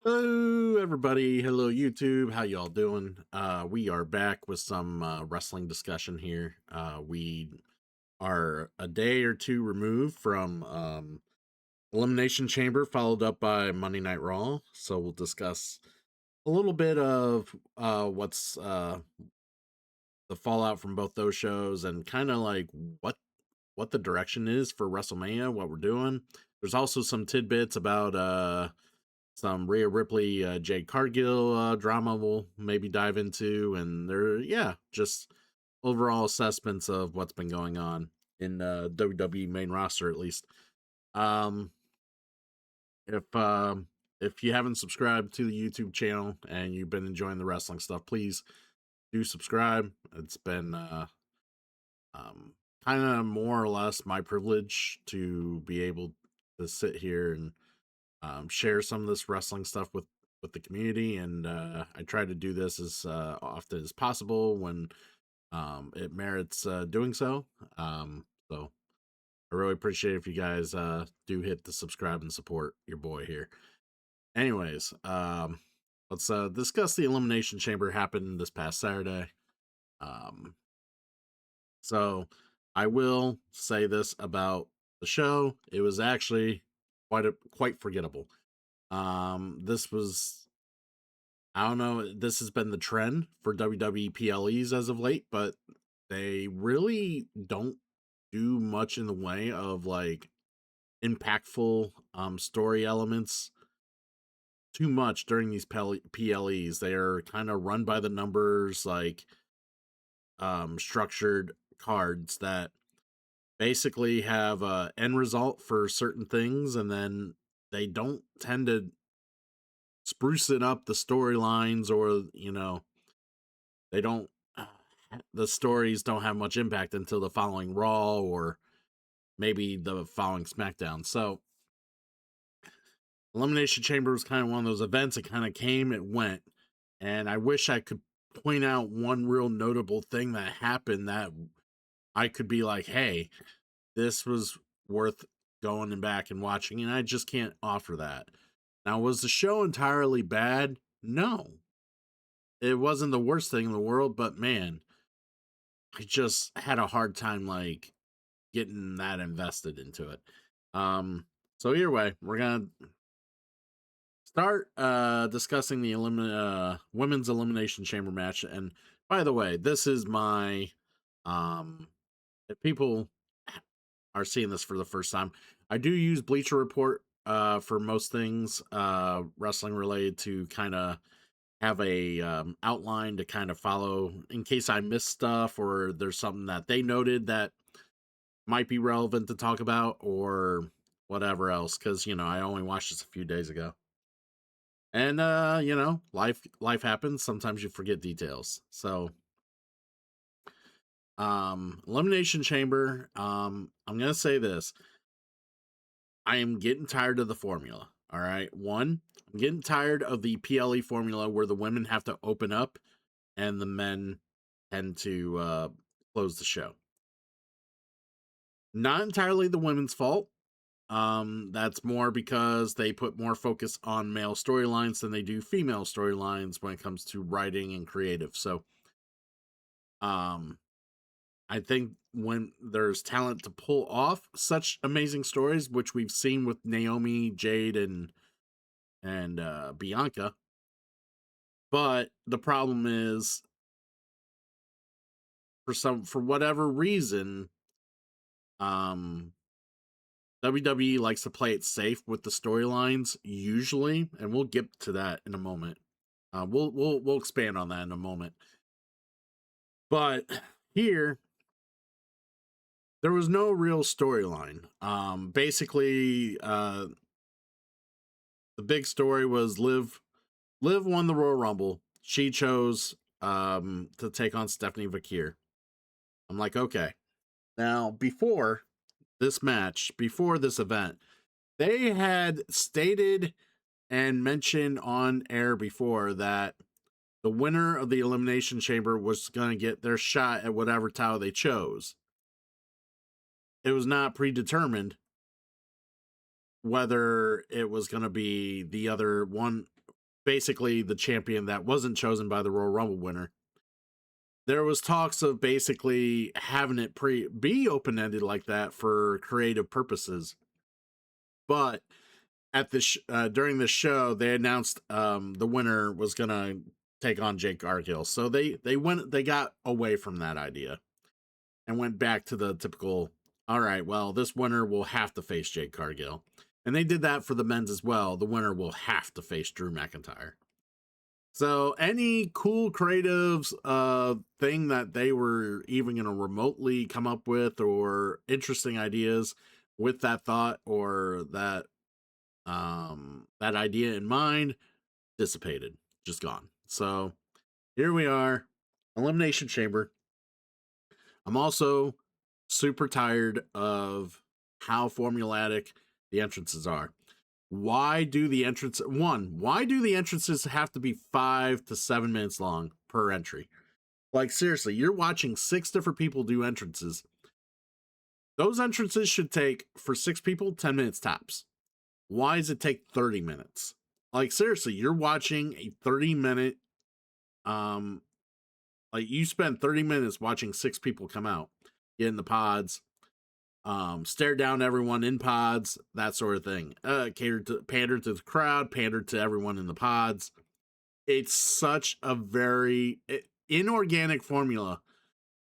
Hello, everybody. Hello, YouTube. How y'all doing? We are back with some wrestling discussion here. We are a day or two removed from Elimination Chamber, followed up by Monday Night Raw. So we'll discuss a little bit of what's the fallout from both those shows and kind of like what the direction is for WrestleMania, what we're doing. There's also some tidbits about some Rhea Ripley, Jade Cargill drama we'll maybe dive into, and just overall assessments of what's been going on in WWE main roster at least. Um, if you haven't subscribed to the YouTube channel and you've been enjoying the wrestling stuff, please do subscribe. It's been um, kind of more or less my privilege to be able to sit here and share some of this wrestling stuff with the community, and I try to do this as often as possible when it merits doing so. So I really appreciate if you guys do hit the subscribe and support your boy here. Anyways, let's discuss the Elimination Chamber happened this past Saturday. Um, so I will say this about the show: it was actually quite forgettable. This was, I don't know, this has been the trend for WWE PLEs as of late, but they really don't do much in the way of like impactful story elements too much during these PLEs. They are kind of run by the numbers, like structured cards that basically have a end result for certain things, and then they don't tend to sprucing up the storylines, or they don't the stories don't have much impact until the following Raw or maybe the following SmackDown. So Elimination Chamber was kind of one of those events. It kind of came, it went, and I wish I could point out one real notable thing that happened that I could be like, hey, this was worth going and back and watching, and I just can't offer that. Now, was the show entirely bad? No, it wasn't the worst thing in the world, but man, I just had a hard time like getting that invested into it. So either way, we're gonna start discussing the women's elimination chamber match. And by the way, this is my if people are seeing this for the first time, I do use Bleacher Report for most things wrestling related, to kind of have a outline to kind of follow in case I miss stuff or there's something that they noted that might be relevant to talk about or whatever else, because I only watched this a few days ago, and life happens. Sometimes you forget details. So Elimination Chamber, I'm gonna say this: I am getting tired of the formula. All right, I'm getting tired of the PLE formula where the women have to open up and the men tend to close the show. Not entirely the women's fault. That's more because they put more focus on male storylines than they do female storylines when it comes to writing and creative. So, um, I think when there's talent to pull off such amazing stories, which we've seen with Naomi, Jade, and Bianca, but the problem is for whatever reason, um, WWE likes to play it safe with the storylines usually, and we'll get to that in a moment. We'll expand on that in a moment. But here, there was no real storyline. Basically, the big story was Liv won the Royal Rumble. She chose to take on Stephanie Vakir. I'm like, okay. Now, before this match, before this event, they had stated and mentioned on air before that the winner of the Elimination Chamber was going to get their shot at whatever title they chose. It was not predetermined whether it was going to be the other one, basically the champion that wasn't chosen by the Royal Rumble winner. There was talks of basically having it be open ended like that for creative purposes, but at the during the show they announced the winner was gonna take on Jake Gargill, so they got away from that idea and went back to the typical. All right, well, this winner will have to face Jake Cargill, and they did that for the men's as well. The winner will have to face Drew McIntyre. So any cool creatives thing that they were even going to remotely come up with, or interesting ideas with that thought or that idea in mind, dissipated, just gone. So here we are, Elimination Chamber. I'm also super tired of how formulatic the entrances are. Why do the entrances have to be 5 to 7 minutes long per entry? Like, seriously, you're watching 6 different people do entrances. Those entrances should take, for 6 people, 10 minutes tops. Why does it take 30 minutes? Like, seriously, you're watching a 30-minute, like, you spend 30 minutes watching 6 people come out, get in the pods, stare down everyone in pods, that sort of thing. Pander to the crowd, pander to everyone in the pods. It's such a very inorganic formula.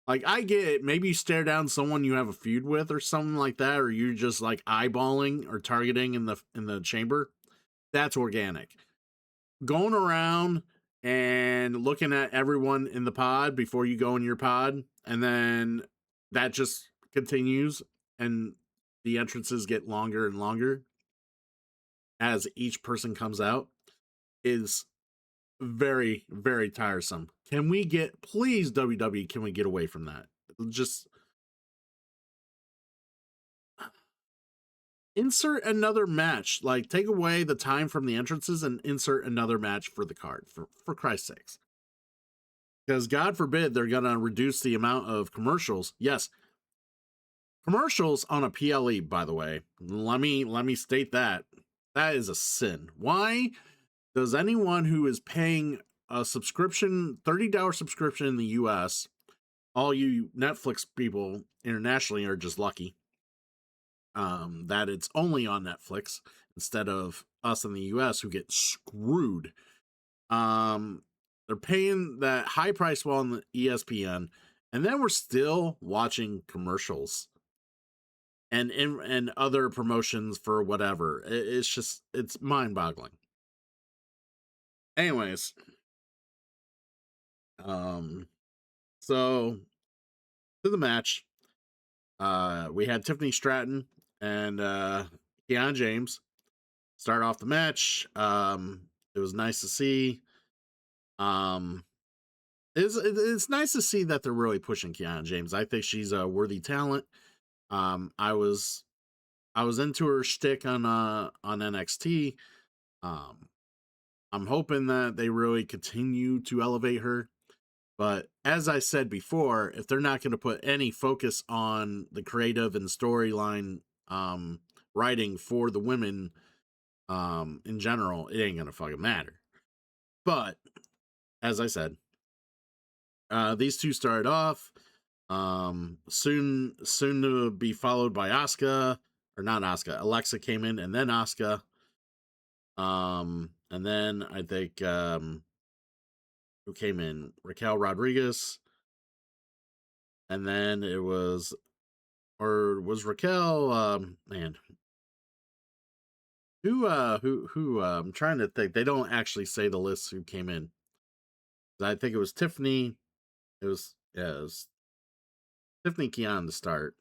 Like, I get it. Maybe you stare down someone you have a feud with or something like that, or you're just like eyeballing or targeting in the chamber. That's organic. Going around and looking at everyone in the pod before you go in your pod, and then that just continues, and the entrances get longer and longer as each person comes out, is very, very tiresome. Can we get, please, WWE, can we get away from that? Just insert another match. Like, take away the time from the entrances and insert another match for the card, for Christ's sakes. Because God forbid they're gonna reduce the amount of commercials. Yes, commercials on a PLE, by the way. Let me state that is a sin. Why does anyone who is paying a subscription, $30 subscription in the US, all you Netflix people internationally are just lucky that it's only on Netflix instead of us in the US who get screwed. They're paying that high price while on the ESPN, and then we're still watching commercials and other promotions for whatever. It's just, it's mind-boggling. Anyways, so to the match, we had Tiffany Stratton and Kiana James start off the match. It was nice to see. It's nice to see that they're really pushing Kiana James. I think she's a worthy talent. I was into her shtick on NXT. I'm hoping that they really continue to elevate her. But as I said before, if they're not going to put any focus on the creative and storyline writing for the women in general, it ain't going to fucking matter. But as I said, these two started off. Soon to be followed by Asuka, or not Asuka. Alexa came in, and then Asuka. And then I think who came in? Raquel Rodriguez. And then it was, or was Raquel, man. Who I'm trying to think. They don't actually say the list who came in. I think it was Tiffany. It was Tiffany Kiana to start.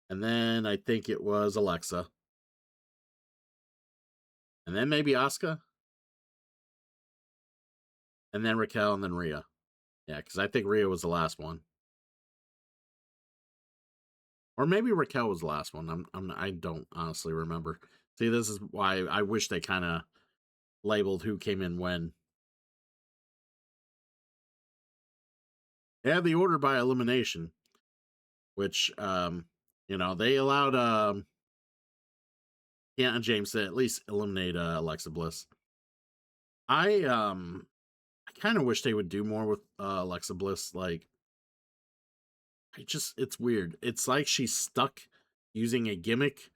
And then I think it was Alexa. And then maybe Asuka. And then Raquel, and then Rhea. Yeah, because I think Rhea was the last one. Or maybe Raquel was the last one. I don't honestly remember. See, this is why I wish they kind of labeled who came in when. They had the order by elimination, which they allowed Kiana James to at least eliminate Alexa Bliss. I kind of wish they would do more with Alexa Bliss. Like, it's weird. It's like she's stuck using a gimmick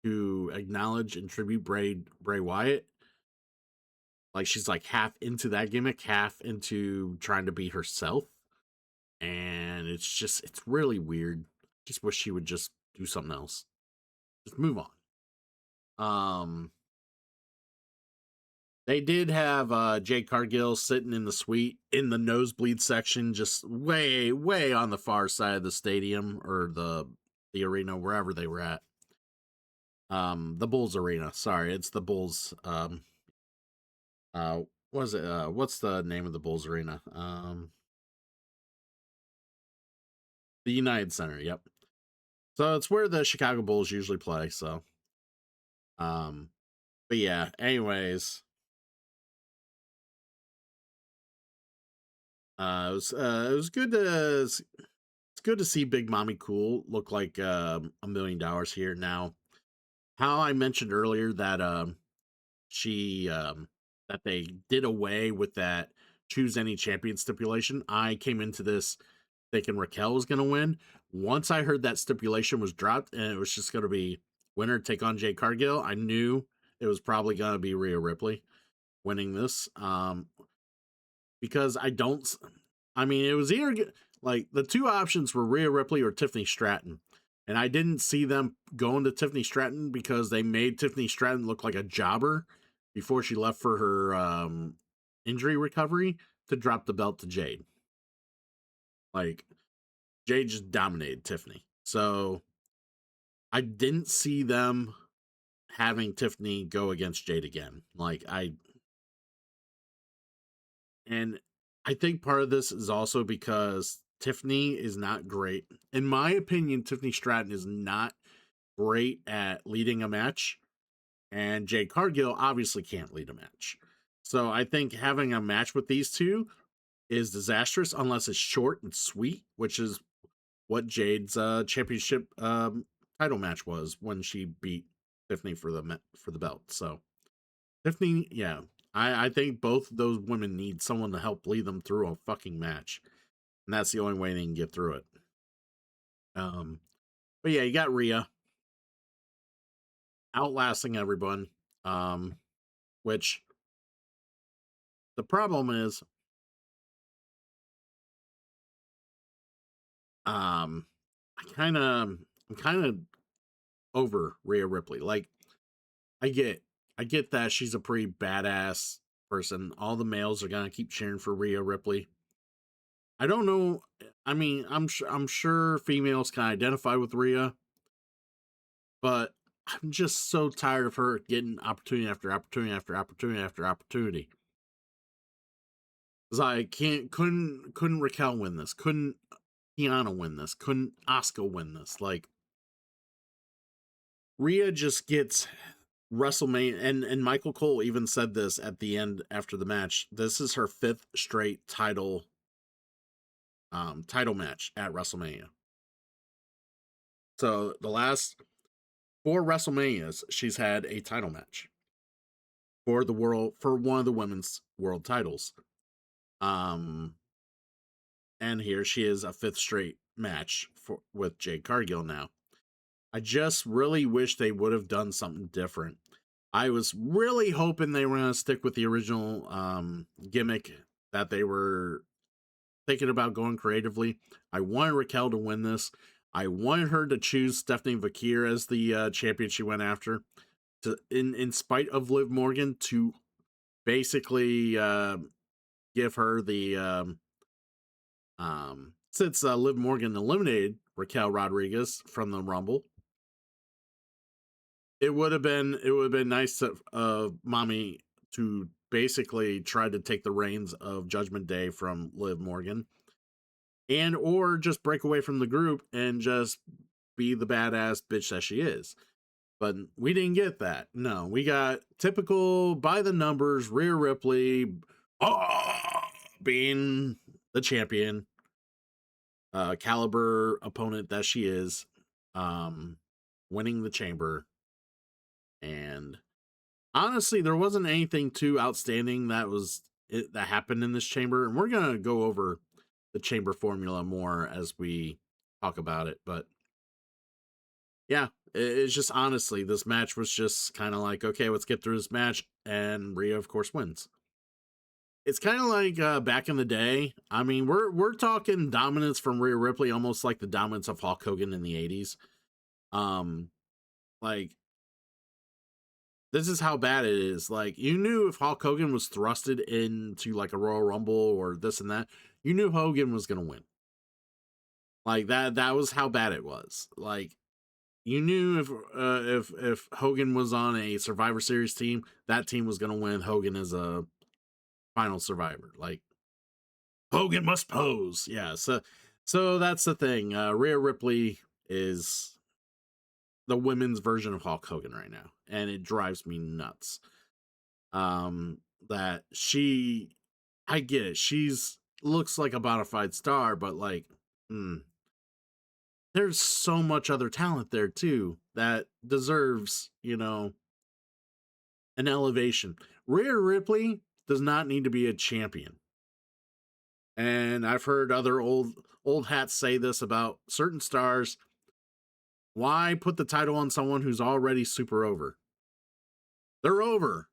to acknowledge and tribute Bray Wyatt. Like she's like half into that gimmick, half into trying to be herself, and it's really weird. Just wish she would just do something else. Just move on. They did have Jade Cargill sitting in the suite in the nosebleed section, just way, way on the far side of the stadium or the arena, wherever they were at. The Bulls arena. Sorry, it's the Bulls. Was it? What's the name of the Bulls arena? The United Center. Yep. So it's where the Chicago Bulls usually play. So, but yeah. Anyways, it was good to it's good to see Big Mommy Cool look like $1 million here. Now, how I mentioned earlier that she that they did away with that choose any champion stipulation. I came into this thinking Raquel was going to win. Once I heard that stipulation was dropped and it was just going to be winner take on Jade Cargill, I knew it was probably going to be Rhea Ripley winning this. Because I mean, it was either like the two options were Rhea Ripley or Tiffany Stratton. And I didn't see them going to Tiffany Stratton because they made Tiffany Stratton look like a jobber before she left for her injury recovery to drop the belt to Jade. Like, Jade just dominated Tiffany. So I didn't see them having Tiffany go against Jade again. And I think part of this is also because Tiffany is not great. In my opinion, Tiffany Stratton is not great at leading a match, and Jade Cargill obviously can't lead a match. So I think having a match with these two is disastrous unless it's short and sweet, which is what Jade's championship title match was when she beat Tiffany for the belt. So Tiffany, yeah, I think both of those women need someone to help lead them through a fucking match, and that's the only way they can get through it. But yeah, you got Rhea outlasting everyone. Which the problem is, um, I'm kind of over Rhea Ripley. Like, I get, I get that she's a pretty badass person. All the males are gonna keep cheering for Rhea Ripley. I don't know. I mean, I'm sure females can identify with Rhea, but I'm just so tired of her getting opportunity after opportunity after opportunity after opportunity. Cause I couldn't Raquel win this? Couldn't Tiana win this? Couldn't Asuka win this? Like, Rhea just gets WrestleMania, and Michael Cole even said this at the end after the match. This is her fifth straight title match at WrestleMania. So the last four WrestleManias, she's had a title match for one of the women's world titles. Um, and here she is a fifth straight match with Jade Cargill now. I just really wish they would have done something different. I was really hoping they were going to stick with the original gimmick that they were thinking about going creatively. I wanted Raquel to win this. I wanted her to choose Stephanie Vakir as the champion she went after, in spite of Liv Morgan, to basically give her the since Liv Morgan eliminated Raquel Rodriguez from the Rumble. It would have been nice of Mommy to basically try to take the reins of Judgment Day from Liv Morgan, and or just break away from the group and just be the badass bitch that she is. But we didn't get that. No, we got typical by the numbers Rhea Ripley being the champion, caliber opponent that she is, winning the chamber. And Honestly, there wasn't anything too outstanding that happened in this chamber, and we're gonna go over the chamber formula more as we talk about it. But yeah, it's just honestly, this match was just kind of like, okay, let's get through this match, and Rhea, of course, wins. It's kind of like back in the day. I mean, we're talking dominance from Rhea Ripley, almost like the dominance of Hulk Hogan in the '80s. Um, like this is how bad it is. Like you knew if Hulk Hogan was thrusted into like a Royal Rumble or this and that, you knew Hogan was gonna win. Like that was how bad it was. Like you knew if Hogan was on a Survivor Series team, that team was gonna win. Hogan is a final survivor. Like Hogan must pose. Yeah, so that's the thing. Rhea Ripley is the women's version of Hulk Hogan right now, and it drives me nuts. Um, that I get it. She's looks like a bona fide star, but like, there's so much other talent there too that deserves, an elevation. Rhea Ripley does not need to be a champion. And I've heard other old hats say this about certain stars. Why put the title on someone who's already super over? They're over.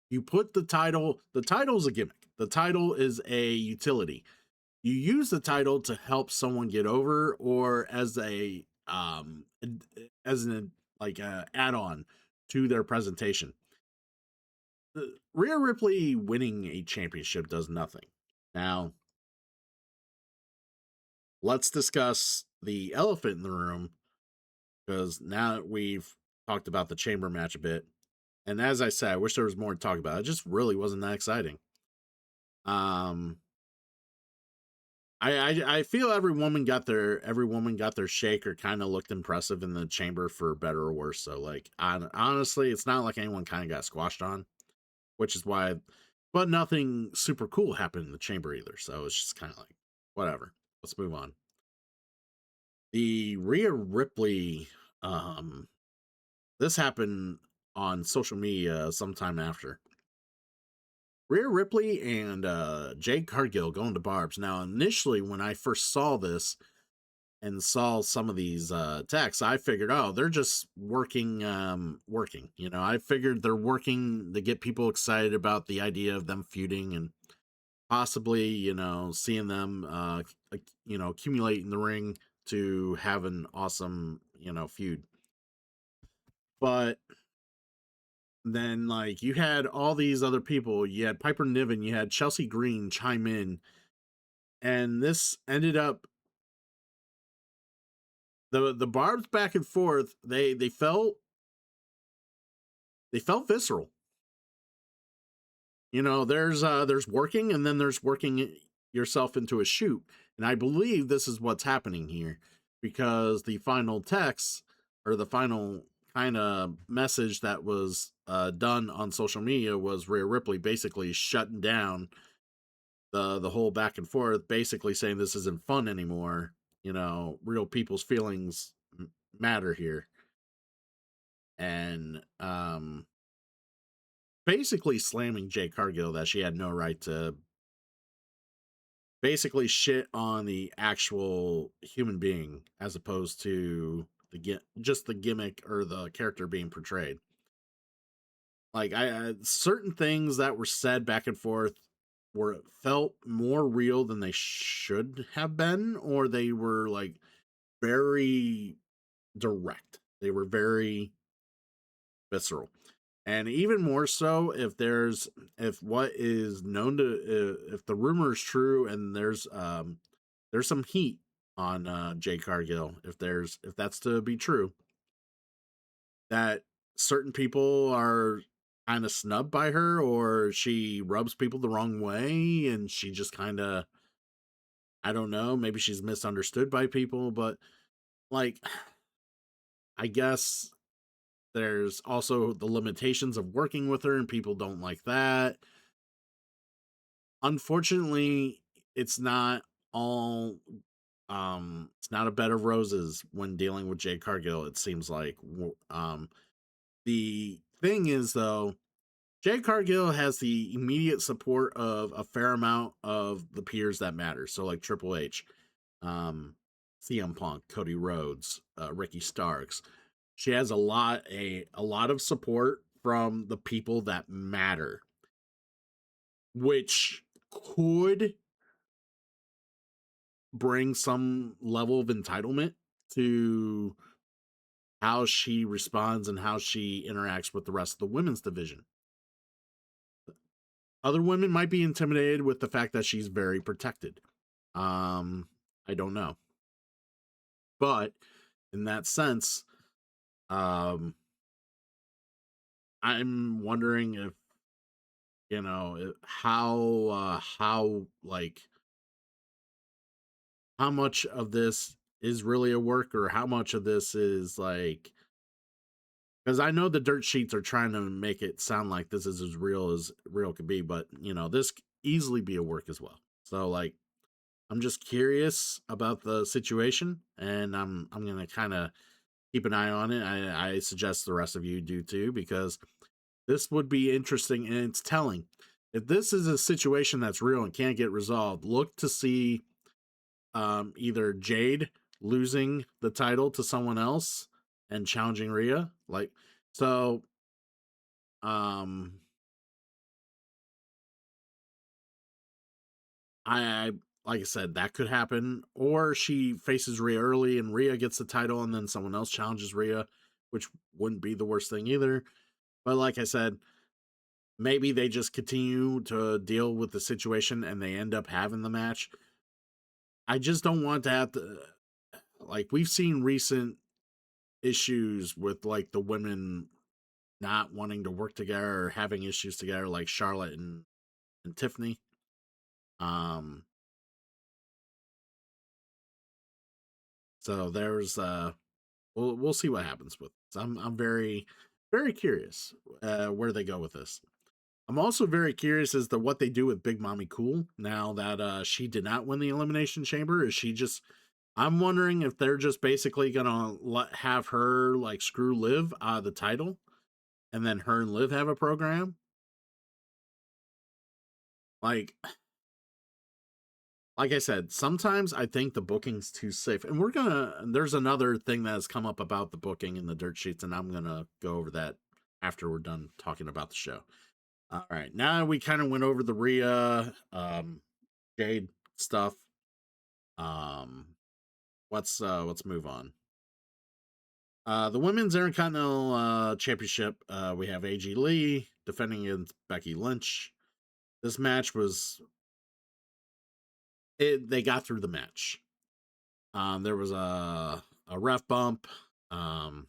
You put the title's a gimmick. The title is a utility. You use the title to help someone get over or as an like add-on to their presentation. Rhea Ripley winning a championship does nothing. Now, let's discuss the elephant in the room because now that we've talked about the chamber match a bit, and as I said, I wish there was more to talk about. It just really wasn't that exciting. Um, I feel every woman got their shake or kind of looked impressive in the chamber for better or worse. So like honestly, it's not like anyone kind of got squashed on, which is why. But nothing super cool happened in the chamber either. So it's just kind of like whatever. Let's move on. The Rhea Ripley, um, this happened on social media sometime after. Rhea Ripley and Jade Cargill going to Barb's. Now, initially, when I first saw this and saw some of these texts, I figured, oh, they're just working. I figured they're working to get people excited about the idea of them feuding and possibly, seeing them, accumulate in the ring to have an awesome, feud. But then like you had all these other people, you had Piper Niven, you had Chelsea Green chime in, and this ended up the barbs back and forth, they felt visceral. There's working and then there's working yourself into a shoot. And I believe this is what's happening here because the final text or the final kind of message that was done on social media was Rhea Ripley basically shutting down the whole back and forth, basically saying this isn't fun anymore. Real people's feelings matter here. And basically slamming Jay Cargill that she had no right to basically shit on the actual human being as opposed to just the gimmick or the character being portrayed. Like I certain things that were said back and forth were felt more real than they should have been, or they were like very direct. They were very visceral. And even more so if what is known to if the rumor is true and there's some heat on Jay Cargill if that's to be true, that certain people are kind of snubbed by her or she rubs people the wrong way and she just kind of, I don't know, maybe she's misunderstood by people, but like I guess there's also the limitations of working with her and people don't like that. Unfortunately, it's not all it's not a bed of roses when dealing with Jade Cargill, it seems like. The thing is though, Jade Cargill has the immediate support of a fair amount of the peers that matter. So like Triple H, um, CM Punk, Cody Rhodes, Ricky Starks. She has a lot of support from the people that matter, which could bring some level of entitlement to how she responds and how she interacts with the rest of the women's division. Other women might be intimidated with the fact that she's very protected. I don't know. But in that sense, um, I'm wondering if, how like how much of this is really a work or how much of this is like, because I know the dirt sheets are trying to make it sound like this is as real could be, but this could easily be a work as well. So like, I'm just curious about the situation, and I'm gonna kind of keep an eye on it. I suggest the rest of you do too, because this would be interesting and it's telling. If this is a situation that's real and can't get resolved, look to see either Jade losing the title to someone else and challenging Rhea. Like, so, um, I like I said, that could happen. Or she faces Rhea early and Rhea gets the title and then someone else challenges Rhea, which wouldn't be the worst thing either. But like I said, maybe they just continue to deal with the situation and they end up having the match. I just don't want to have to, like, we've seen recent issues with like the women not wanting to work together or having issues together, like Charlotte and Tiffany. Um, so there's we'll see what happens with this. I'm very curious where they go with this. I'm also very curious as to what they do with Big Mommy Cool now that she did not win the Elimination Chamber. Is she just? I'm wondering if they're just basically gonna have her like screw Liv out of the title, and then her and Liv have a program. Like I said, sometimes I think the booking's too safe. And there's another thing that has come up about the booking in the dirt sheets, and I'm gonna go over that after we're done talking about the show. All right. Now we kind of went over the Rhea, Jade stuff. Um, let's move on. The women's Intercontinental Championship, we have AJ Lee defending against Becky Lynch. This match was they got through the match. There was a ref bump. Um,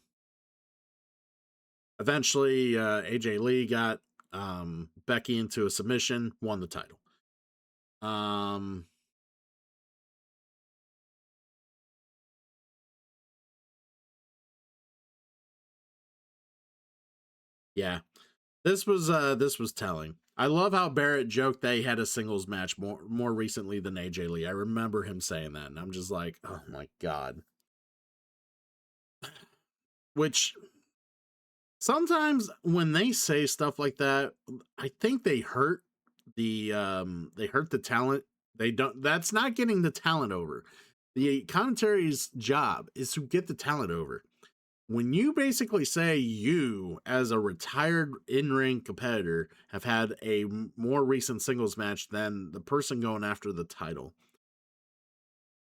Eventually, AJ Lee got Becky into a submission, won the title. Um, yeah, this was telling. I love how Barrett joked that he had a singles match more recently than AJ Lee. I remember him saying that, and I'm just like, oh my god. Which sometimes when they say stuff like that, I think they hurt the talent. They don't that's not getting the talent over. The commentary's job is to get the talent over. When you basically say you, as a retired in-ring competitor, have had a more recent singles match than the person going after the title,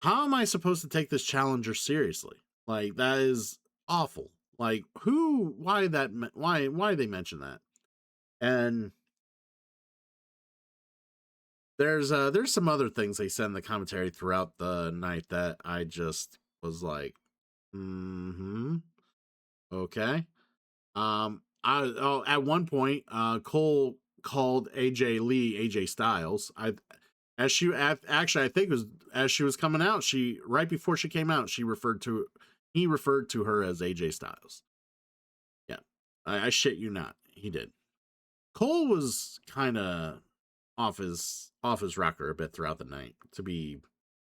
how am I supposed to take this challenger seriously? Like, that is awful. Like, why they mention that? And there's some other things they said in the commentary throughout the night that I just was like, okay. At one point, Cole called AJ Lee AJ Styles. Actually, I think it was as she was coming out. She right before she came out, he referred to her as AJ Styles. Yeah, I shit you not, he did. Cole was kind of off his rocker a bit throughout the night, to be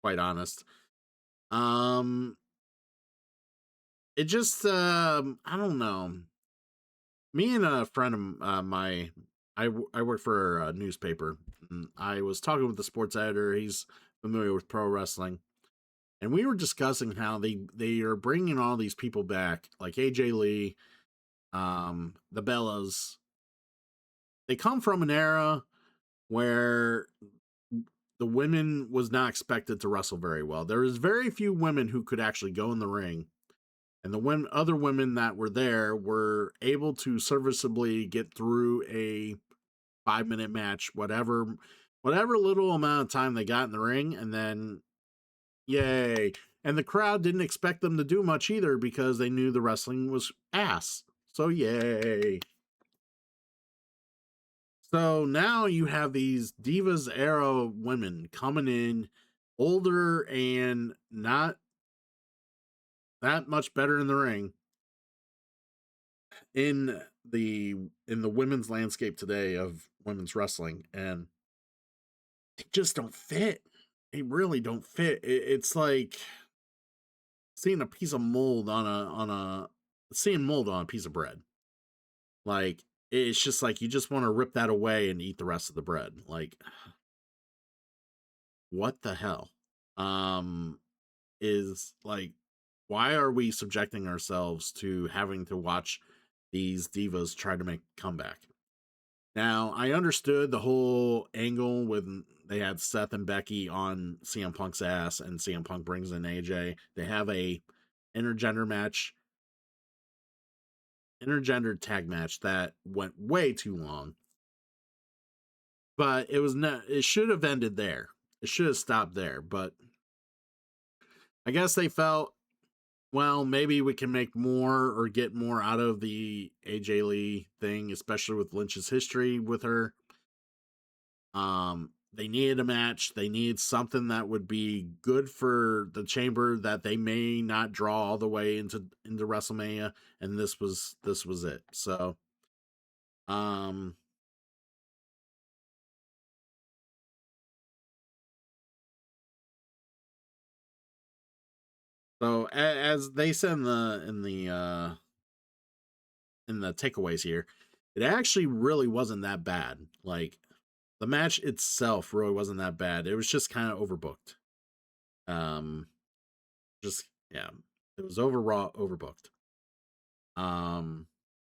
quite honest. Um, it just I don't know. Me and a friend of my I work for a newspaper. And I was talking with the sports editor. He's familiar with pro wrestling, and we were discussing how they are bringing all these people back, like AJ Lee, the Bellas. They come from an era where the women was not expected to wrestle very well. There was very few women who could actually go in the ring, and the other women that were there were able to serviceably get through a 5 minute match, whatever little amount of time they got in the ring, and then yay. And the crowd didn't expect them to do much either because they knew the wrestling was ass. So yay. So now you have these Divas era women coming in, older and not that much better in the ring, in the women's landscape today of women's wrestling, and they just don't fit. They really don't fit. It's like seeing a piece of mold on a seeing mold on a piece of bread. Like, it's just like you just want to rip that away and eat the rest of the bread. Like, what the hell? Is like, why are we subjecting ourselves to having to watch these divas try to make a comeback? Now, I understood the whole angle when they had Seth and Becky on CM Punk's ass, and CM Punk brings in AJ. They have a intergender match, intergender tag match that went way too long. But it was not. It should have ended there. It should have stopped there. But I guess they felt, well, maybe we can make more or get more out of the AJ Lee thing, especially with Lynch's history with her. They needed a match. They needed something that would be good for the chamber that they may not draw all the way into WrestleMania, and this was it. So, um, as they said in the takeaways here, it actually really wasn't that bad. Like, the match itself really wasn't that bad. It was just kind of overbooked. Um, just yeah, it was overbooked. Um,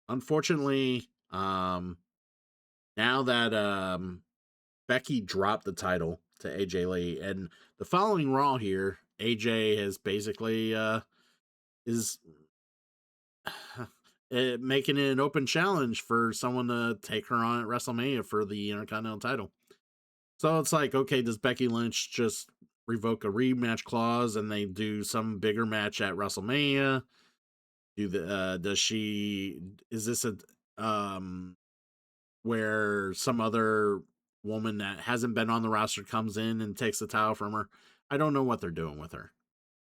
Unfortunately, now that Becky dropped the title to AJ Lee, and the following Raw here, AJ has basically is making it an open challenge for someone to take her on at WrestleMania for the Intercontinental title. So it's like, okay, does Becky Lynch just revoke a rematch clause and they do some bigger match at WrestleMania? Does she, is this a where some other woman that hasn't been on the roster comes in and takes the title from her? I don't know what they're doing with her.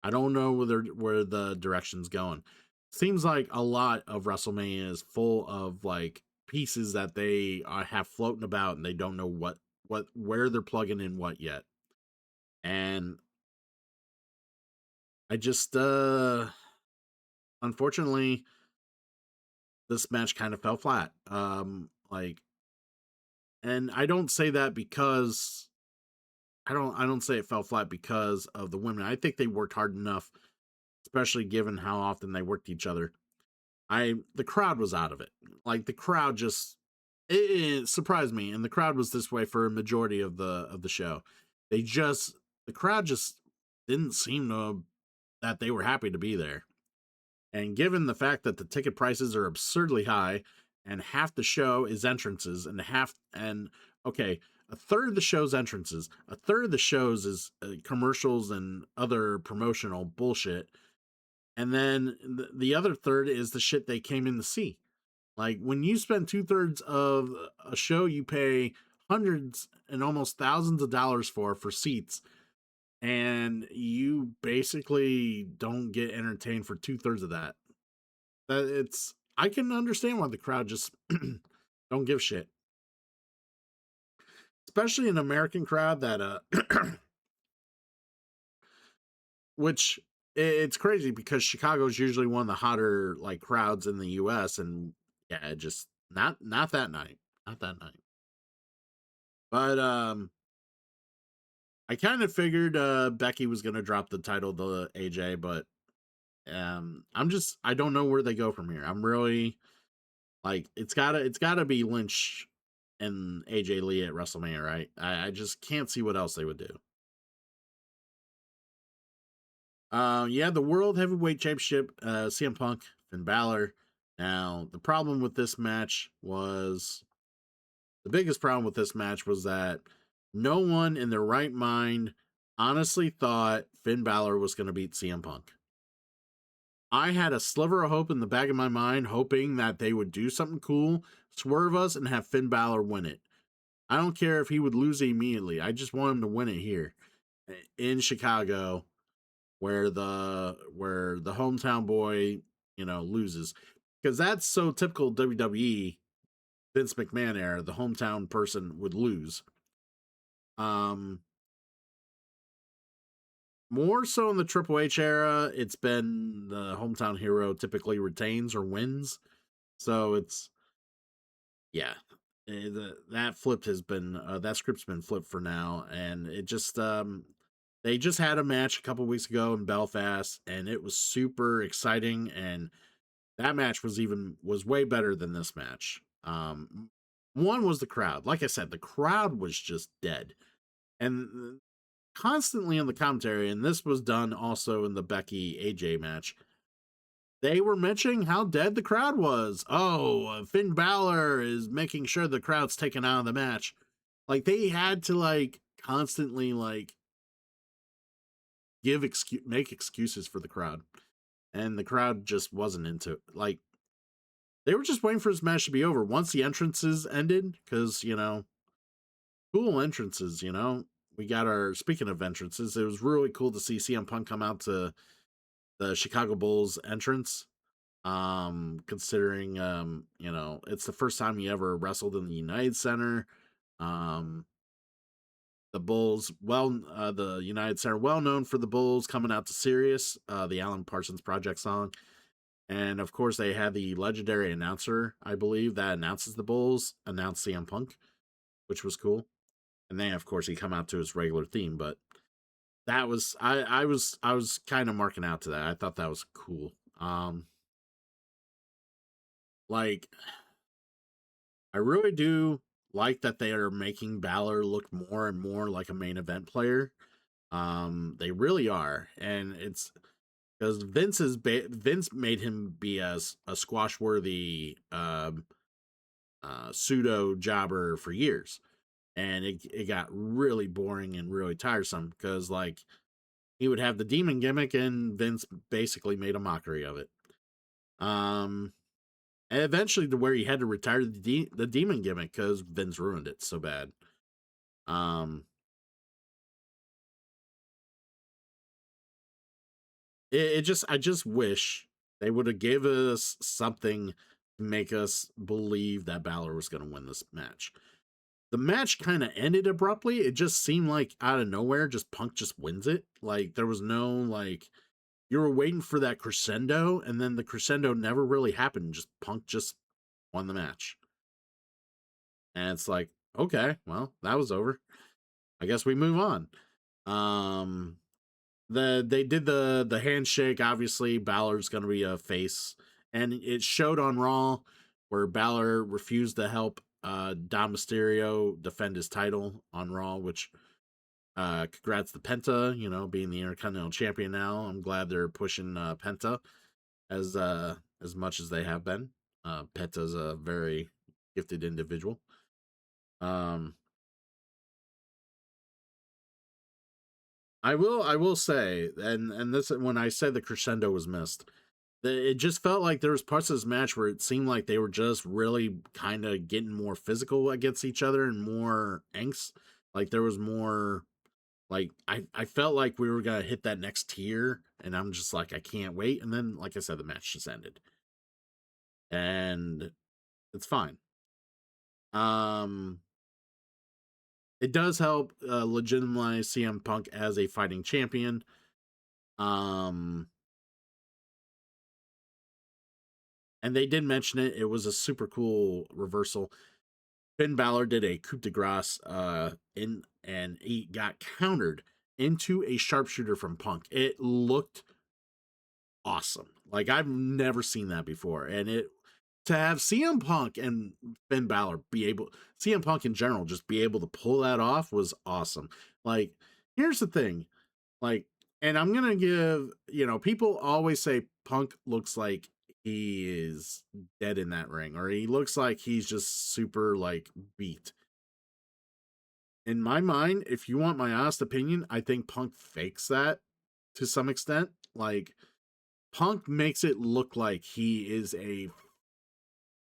I don't know where the direction's going. Seems like a lot of WrestleMania is full of like pieces that they have floating about, and they don't know where they're plugging in what yet. And I just unfortunately, this match kind of fell flat. Like, and I don't say that because I don't say it fell flat because of the women. I think they worked hard enough, especially given how often they worked each other. The crowd was out of it. Like, the crowd just it surprised me, and the crowd was this way for a majority of the show. The crowd just didn't seem to that they were happy to be there. And given the fact that the ticket prices are absurdly high, and half the show is entrances, and okay, a third of the show's entrances, a third of the shows is commercials and other promotional bullshit, and then the other third is the shit they came in to see. Like, when you spend 2/3 of a show you pay hundreds and almost thousands of dollars for seats, and you basically don't get entertained for 2/3 of that. I can understand why the crowd just don't give shit, especially an American crowd that which it's crazy because Chicago's usually one of the hotter like crowds in the U.S., and yeah, just not that night. not that night. But I kind of figured Becky was gonna drop the title to AJ, but I don't know where they go from here. I'm really like it's gotta be Lynch and AJ Lee at WrestleMania, right? I just can't see what else they would do. Yeah, the World Heavyweight Championship, CM Punk, Finn Balor. Now, the biggest problem with this match was that no one in their right mind honestly thought Finn Balor was going to beat CM Punk. I had a sliver of hope in the back of my mind, hoping that they would do something cool, swerve us, and have Finn Balor win it. I don't care if he would lose it immediately. I just want him to win it here in Chicago, where the hometown boy, loses, because that's so typical WWE Vince McMahon era. The hometown person would lose. Um, More so in the Triple H era, it's been the hometown hero typically retains or wins. So it's yeah, that flipped has been that script's been flipped for now, and it just they just had a match a couple weeks ago in Belfast, and it was super exciting, and that match was way better than this match. One was the crowd. Like I said, the crowd was just dead, and constantly in the commentary, and this was done also in the Becky AJ match. They were mentioning how dead the crowd was. Oh, Finn Balor is making sure the crowd's taken out of the match. Like they had to constantly make excuses for the crowd, and the crowd just wasn't into it. Like they were just waiting for this match to be over once the entrances ended, because cool entrances. We got our speaking of entrances. It was really cool to see CM Punk come out to the Chicago Bulls entrance. Considering it's the first time he ever wrestled in the United Center. Um, the Bulls, the United Center, well known for the Bulls coming out to Sirius, the Alan Parsons Project song. And of course, they had the legendary announcer, I believe, that announces the Bulls, announce CM Punk, which was cool. And then, of course, he come out to his regular theme. But that was I was kind of marking out to that. I thought that was cool. Like I really do like that they are making Balor look more and more like a main event player. They really are, and it's because Vince made him be a squash worthy pseudo jobber for years, and it got really boring and really tiresome because he would have the demon gimmick, and Vince basically made a mockery of it. Um, and eventually to where he had to retire the demon gimmick because Vince ruined it so bad. Um, I just wish they would have gave us something to make us believe that Balor was going to win this match. The match kind of ended abruptly. It just seemed like out of nowhere, just Punk just wins it. Like there was no you were waiting for that crescendo, and then the crescendo never really happened. Just Punk just won the match, and it's like, okay, well that was over. I guess we move on. Um, they did the handshake. Obviously, Balor's going to be a face, and it showed on Raw where Balor refused to help Dom Mysterio defend his title on Raw. Which congrats to Penta, being the Intercontinental Champion now. I'm glad they're pushing Penta as much as they have been. Penta's a very gifted individual. Um, I will say, and this when I said the crescendo was missed, it just felt like there was parts of this match where it seemed like they were just really kind of getting more physical against each other and more angst. Like there was more I felt like we were gonna hit that next tier, and I'm just like I can't wait. And then like I said, the match just ended, and it's fine. Um, it does help legitimize CM Punk as a fighting champion. Um, and they did mention it. It was a super cool reversal. Finn Balor did a coup de grace and he got countered into a sharpshooter from Punk. It looked awesome. Like I've never seen that before. And it to have CM Punk and Finn Balor be able CM Punk in general just be able to pull that off was awesome. Like here's the thing. Like and I'm going to give, people always say Punk looks like he is dead in that ring or he looks like he's just super like beat. In my mind, if you want my honest opinion, I think Punk fakes that to some extent. Like Punk makes it look like he is a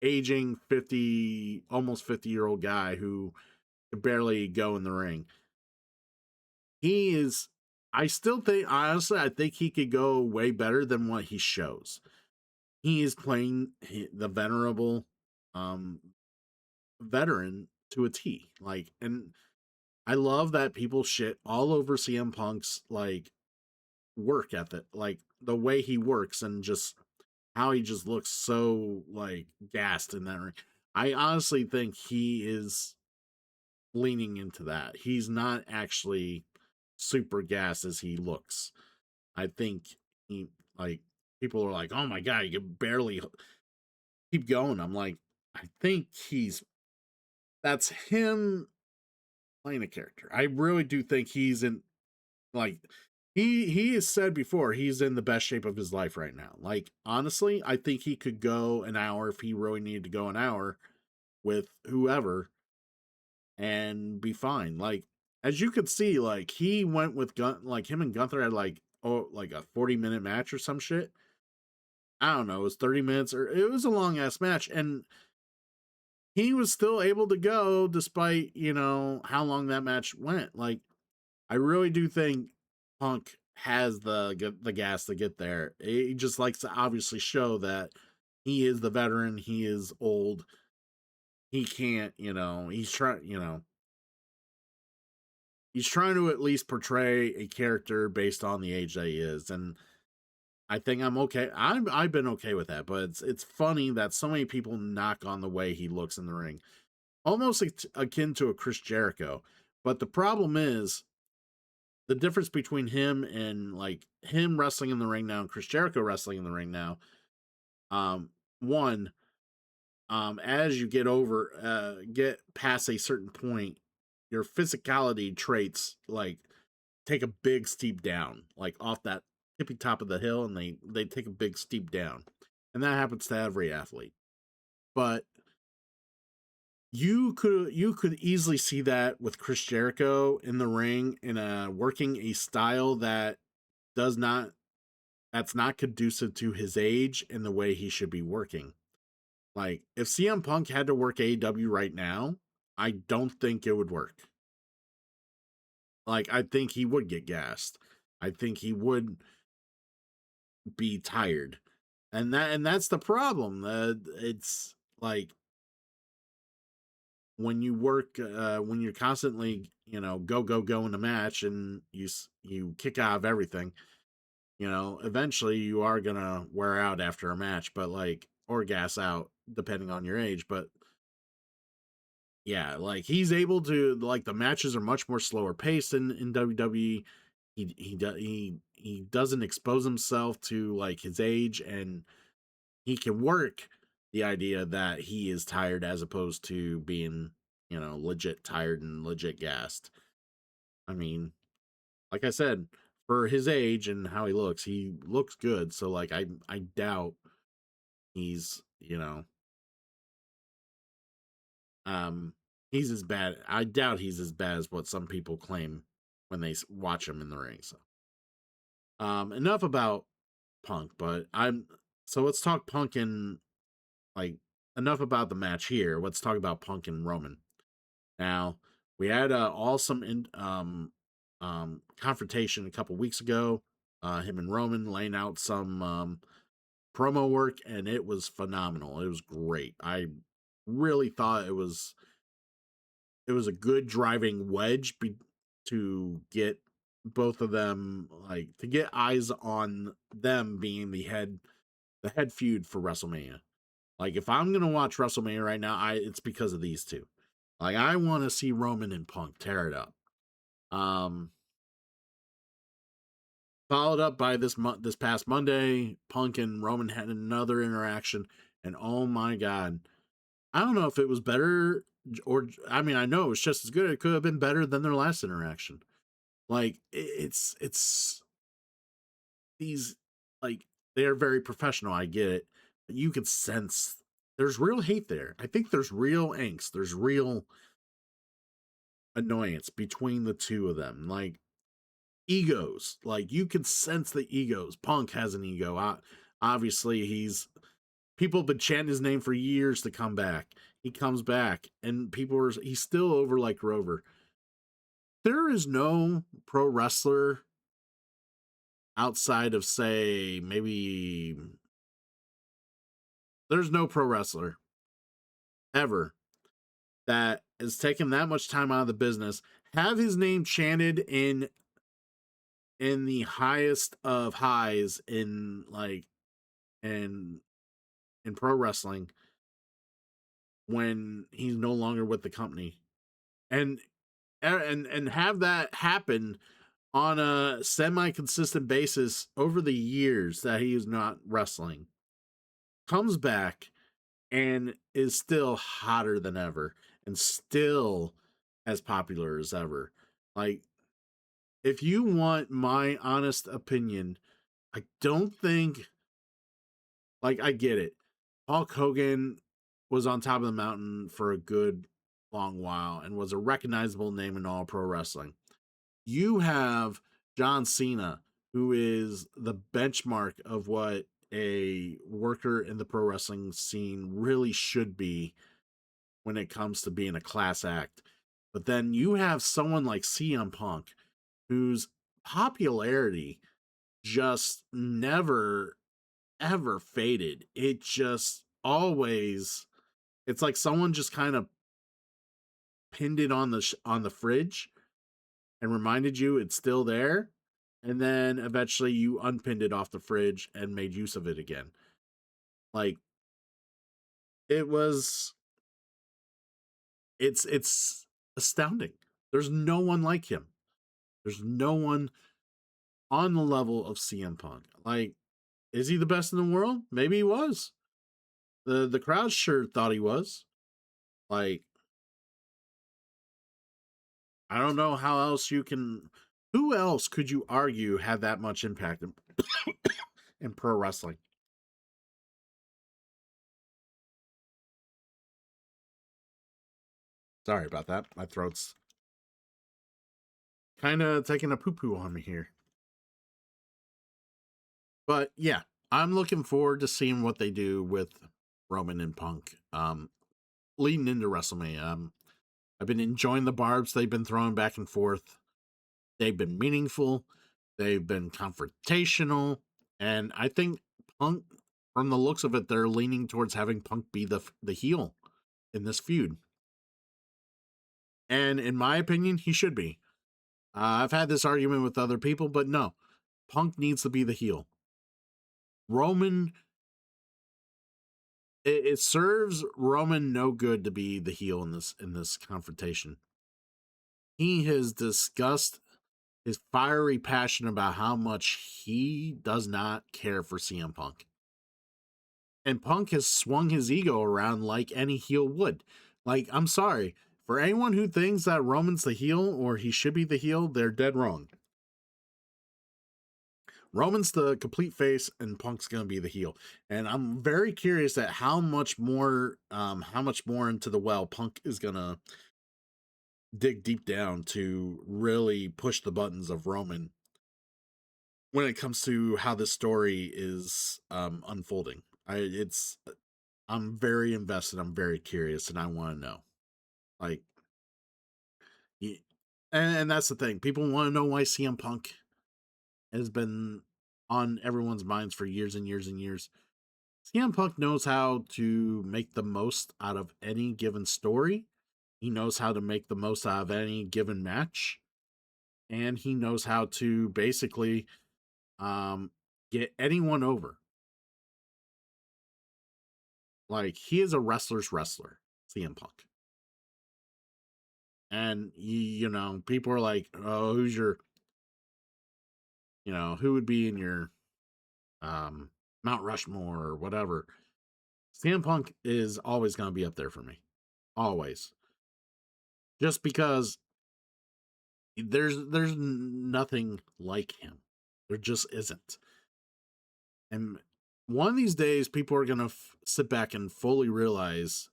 aging 50, almost 50-year-old guy who could barely go in the ring. He is I still think honestly I think he could go way better than what he shows. He is playing the venerable um veteran to a T. Like and I love that people shit all over CM Punk's like work ethic, like the way he works and just how he just looks so like gassed in that ring. I honestly think he is leaning into that. He's not actually super gassed as he looks. I think he like people are like, "Oh my god, you can barely keep going." I'm like, I think that's him playing a character. I really do think he's in like he has said before he's in the best shape of his life right now. Like honestly, I think he could go an hour if he really needed to go an hour with whoever and be fine. Like as you could see, like he went with like him and Gunther had like like a 40-minute match or some shit. I don't know, it was 30 minutes or it was a long ass match and he was still able to go despite, how long that match went. Like I really do think Punk has the gas to get there. He just likes to obviously show that he is the veteran. He is old. He can't, he's trying to at least portray a character based on the age that he is, and I think I'm okay. I've been okay with that, but it's funny that so many people knock on the way he looks in the ring, almost akin to a Chris Jericho. But the problem is the difference between him and like him wrestling in the ring now and Chris Jericho wrestling in the ring now. One, as you get past a certain point, your physicality traits like take a big steep down, like off that tippy top of the hill, and they take a big steep down, and that happens to every athlete. But you could easily see that with Chris Jericho in the ring in a working a style does not that's not conducive to his age and the way he should be working. Like, if CM Punk had to work AEW right now, I don't think it would work. Like, I think he would get gassed. I think he would be tired. And that's the problem. It's like when you work when you're constantly, go in a match and you kick out of everything, eventually you are gonna wear out after a match, but like or gas out depending on your age. But yeah, like he's able to like the matches are much more slower paced in WWE. He doesn't expose himself to like his age, and he can work the idea that he is tired as opposed to being, legit tired and legit gassed. I mean, like I said, for his age and how he looks good. So like I doubt he's, um he's as bad. I doubt he's as bad as what some people claim when they watch him in the ring. So enough about Punk, but so let's talk Punk and like enough about the match here. Let's talk about Punk and Roman. Now, we had a awesome confrontation a couple weeks ago. Him and Roman laying out some promo work, and it was phenomenal. It was great. I really thought it was a good driving wedge to get both of them like to get eyes on them being the head feud for WrestleMania. Like if I'm gonna watch WrestleMania right now, it's because of these two. Like, I want to see Roman and Punk tear it up. Um, Followed up by this past Monday, Punk and Roman had another interaction, and oh my god, I don't know if it was better or I mean I know it was just as good. It could have been better than their last interaction. Like it's these like they are very professional. I get it, but you can sense there's real hate there. I think there's real angst. There's real annoyance between the two of them. Like egos. Like you can sense the egos. Punk has an ego. Obviously, people have been chanting his name for years to come back. He comes back, and he's still over like Rover. There is no pro wrestler outside of, say, maybe there's no pro wrestler ever that has taken that much time out of the business, have his name chanted in the highest of highs in in pro wrestling when he's no longer with the company. And and have that happen on a semi-consistent basis over the years that he is not wrestling. Comes back and is still hotter than ever and still as popular as ever. Like, if you want my honest opinion, I don't think, like, I get it. Hulk Hogan was on top of the mountain for a good long while and was a recognizable name in all pro wrestling. You have John Cena, who is the benchmark of what a worker in the pro wrestling scene really should be when it comes to being a class act. But then you have someone like CM Punk, whose popularity just never ever faded. It just always, it's like someone just kind of pinned it on the fridge and reminded you it's still there, and then eventually you unpinned it off the fridge and made use of it again. Like, it was it's astounding. There's no one like him. There's no one on the level of CM Punk. Like, is he the best in the world? Maybe he was. The crowd sure thought he was. Like, I don't know how else you can. Who else could you argue had that much impact in pro wrestling? Sorry about that. My throat's kind of taking a poo poo on me here. But yeah, I'm looking forward to seeing what they do with Roman and Punk leading into WrestleMania. I've been enjoying the barbs they've been throwing back and forth. They've been meaningful, they've been confrontational, and I think Punk, from the looks of it, they're leaning towards having Punk be the heel in this feud. And in my opinion, he should be. I've had this argument with other people, but no, Punk needs to be the heel. Roman, it serves Roman no good to be the heel in this confrontation. He has discussed his fiery passion about how much he does not care for CM Punk. And Punk has swung his ego around like any heel would. Like, I'm sorry, for anyone who thinks that Roman's the heel or he should be the heel, they're dead wrong. Roman's the complete face, and Punk's gonna be the heel. And I'm very curious at how much more into the well Punk is gonna dig deep down to really push the buttons of Roman when it comes to how this story is unfolding. I'm very invested. I'm very curious, and I want to know. Like, and that's the thing. People want to know why CM Punk has been on everyone's minds for years and years and years. CM Punk knows how to make the most out of any given story. He knows how to make the most out of any given match, and he knows how to basically get anyone over. Like, he is a wrestler's wrestler, CM Punk. And people are like, "Oh, who's your, who would be in your um Mount Rushmore or whatever?" CM Punk is always going to be up there for me. Always. Just because there's nothing like him. There just isn't. And one of these days people are going to sit back and fully realize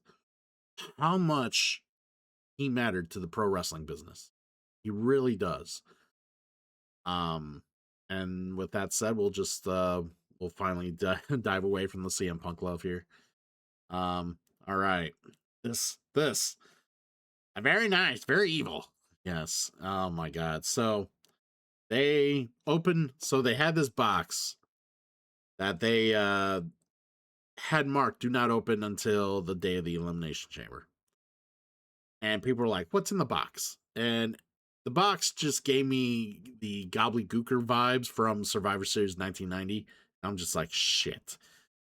how much he mattered to the pro wrestling business. He really does. Um and with that said, we'll finally dive away from the CM Punk love here. All right. This very nice, very evil. Yes. Oh my god. So they had this box that they had marked do not open until the day of the Elimination Chamber. And people were like, "What's in the box?" And the box just gave me the gobbledygooker vibes from Survivor Series 1990. I'm just like, shit,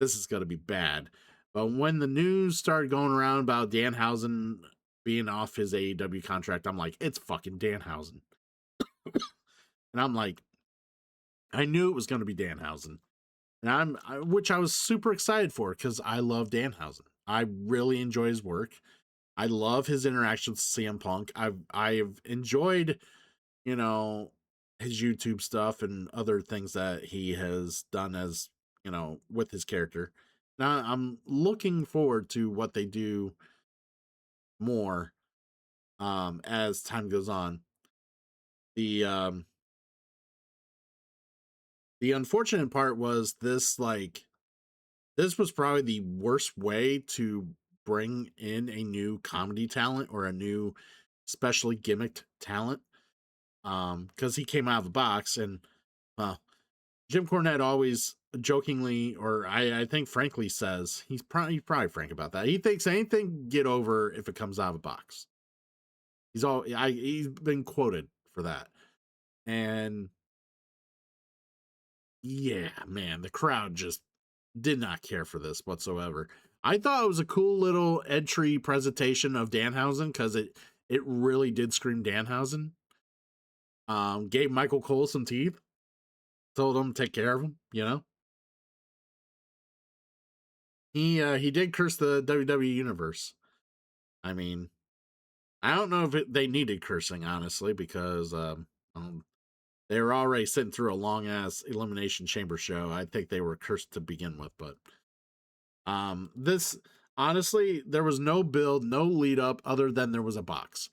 this is gonna be bad. But when the news started going around about Danhausen being off his AEW contract, I'm like, it's fucking Danhausen. And I'm like, I knew it was gonna be Danhausen. And which I was super excited for because I love Danhausen. I really enjoy his work. I love his interactions with CM Punk. I've enjoyed, you know, his YouTube stuff and other things that he has done as, with his character. Now I'm looking forward to what they do more as time goes on. The um the unfortunate part was this was probably the worst way to bring in a new comedy talent or a new specially gimmicked talent. Because he came out of the box and uh, Jim Cornette always jokingly, or I think frankly says he's probably frank about that. He thinks anything get over if it comes out of a box. He's been quoted for that. And yeah, man, the crowd just did not care for this whatsoever. I thought it was a cool little entry presentation of Danhausen because it really did scream Danhausen. Gave Michael Cole some teeth, told him to take care of him. He did curse the WWE universe. I mean, I don't know if they needed cursing honestly because they were already sitting through a long ass Elimination Chamber show. I think they were cursed to begin with, but this honestly, there was no build, no lead up other than there was a box.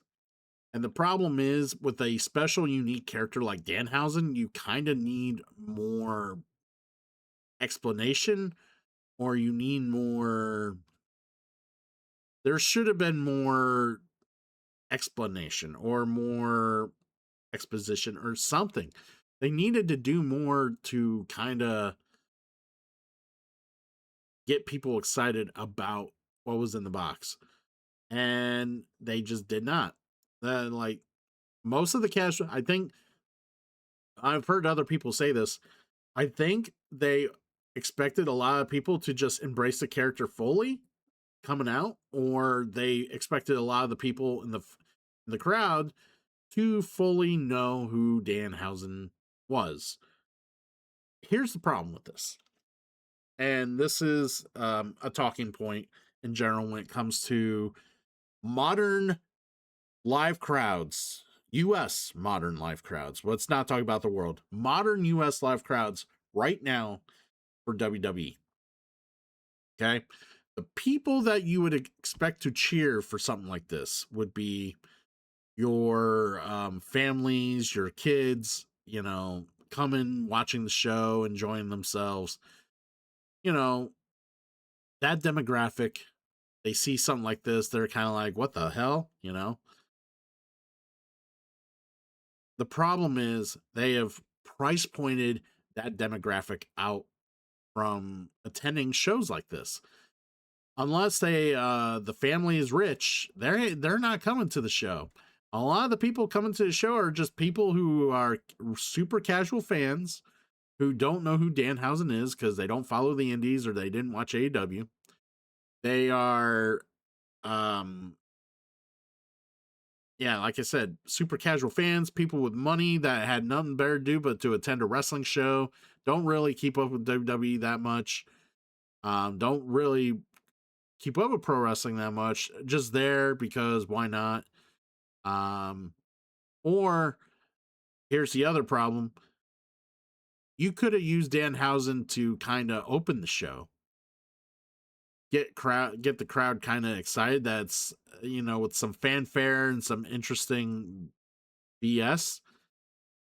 And the problem is with a special, unique character like Danhausen, you kind of need more explanation, or you need more. There should have been more explanation or more exposition or something. They needed to do more to kind of get people excited about what was in the box. And they just did not. Like most of the cast, I think I've heard other people say this. I think they expected a lot of people to just embrace the character fully coming out, or they expected a lot of the people in the crowd to fully know who Danhausen was. Here's the problem with this, and this is a talking point in general when it comes to modern live crowds, US modern live crowds. Let's not talk about the world. Modern US live crowds right now for WWE. Okay. The people that you would expect to cheer for something like this would be your families, your kids, coming, watching the show, enjoying themselves. You know, that demographic, they see something like this, they're kind of like, what the hell? The problem is they have price pointed that demographic out from attending shows like this. Unless the family is rich, they're not coming to the show. A lot of the people coming to the show are just people who are super casual fans who don't know who Danhausen is because they don't follow the indies or they didn't watch AEW. They are um yeah, like I said, super casual fans, people with money that had nothing better to do but to attend a wrestling show, don't really keep up with WWE that much, don't really keep up with pro wrestling that much, just there because why not? Um, or here's the other problem: you could have used Danhausen to kind of open the show, get the crowd kind of excited. That's with some fanfare and some interesting BS,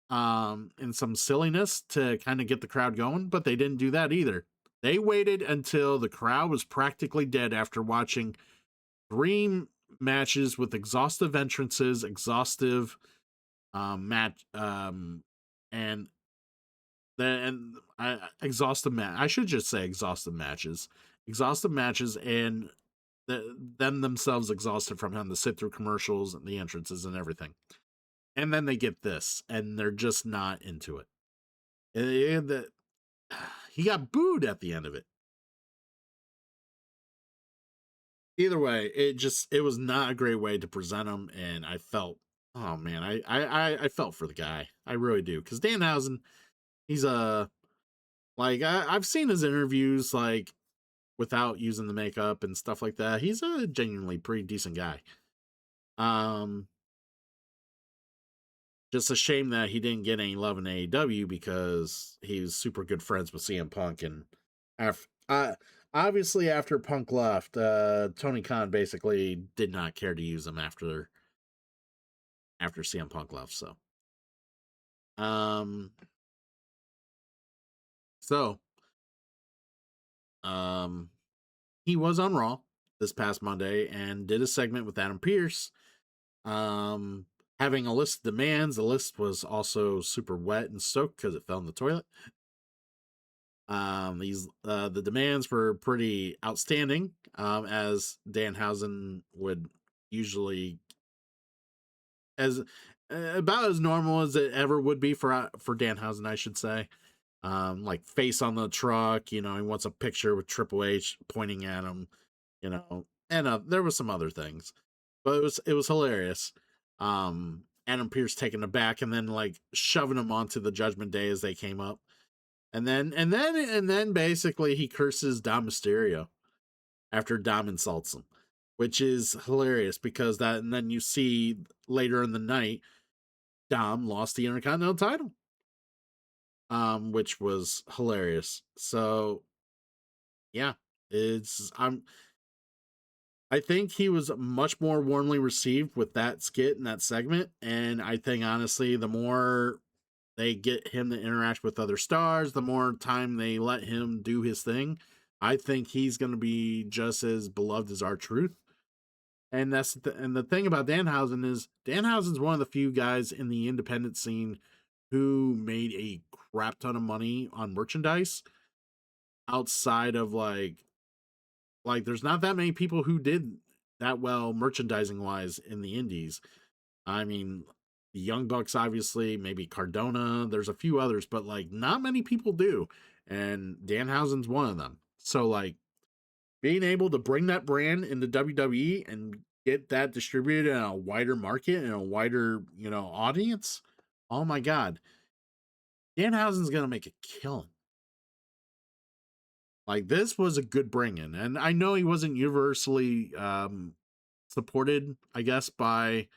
and some silliness to kind of get the crowd going. But they didn't do that either. They waited until the crowd was practically dead after watching three matches with exhaustive entrances, exhaustive match, and then exhaustive match. I should just say exhaustive matches, and them themselves exhausted from having to sit through commercials and the entrances and everything. And then they get this, and they're just not into it. And he got booed at the end of it. Either way, it was not a great way to present him, and I felt, oh man, I felt for the guy. I really do, because Danhausen, he's a I've seen his interviews without using the makeup and stuff like that. He's a genuinely pretty decent guy. Um, just a shame that he didn't get any love in AEW because he was super good friends with CM Punk, and obviously after Punk left, Tony Khan basically did not care to use him after CM Punk left. Um, so um, he was on Raw this past Monday and did a segment with Adam Pearce, um, having a list of demands. The list was also super wet and soaked because it fell in the toilet. These the demands were pretty outstanding, as Danhausen would usually, as about as normal as it ever would be for Danhausen, I should say. Like face on the truck, he wants a picture with Triple H pointing at him, and there was some other things, but it was hilarious. Adam Pearce taking it back and then shoving him onto the Judgment Day as they came up. And then basically he curses Dom Mysterio after Dom insults him, which is hilarious because and then you see later in the night Dom lost the Intercontinental title, which was hilarious. So yeah, I think he was much more warmly received with that skit and that segment, and I think honestly the more they get him to interact with other stars, the more time they let him do his thing, I think he's going to be just as beloved as R-Truth. And and the thing about Danhausen is Danhausen's one of the few guys in the independent scene who made a crap ton of money on merchandise outside of there's not that many people who did that well merchandising wise in the indies. I mean, the Young Bucks, obviously, maybe Cardona. There's a few others, but not many people do, and Danhausen's one of them. So being able to bring that brand into WWE and get that distributed in a wider market and a wider audience, oh my god, Danhausen's gonna make a killing. This was a good bring in, and I know he wasn't universally supported, I guess, by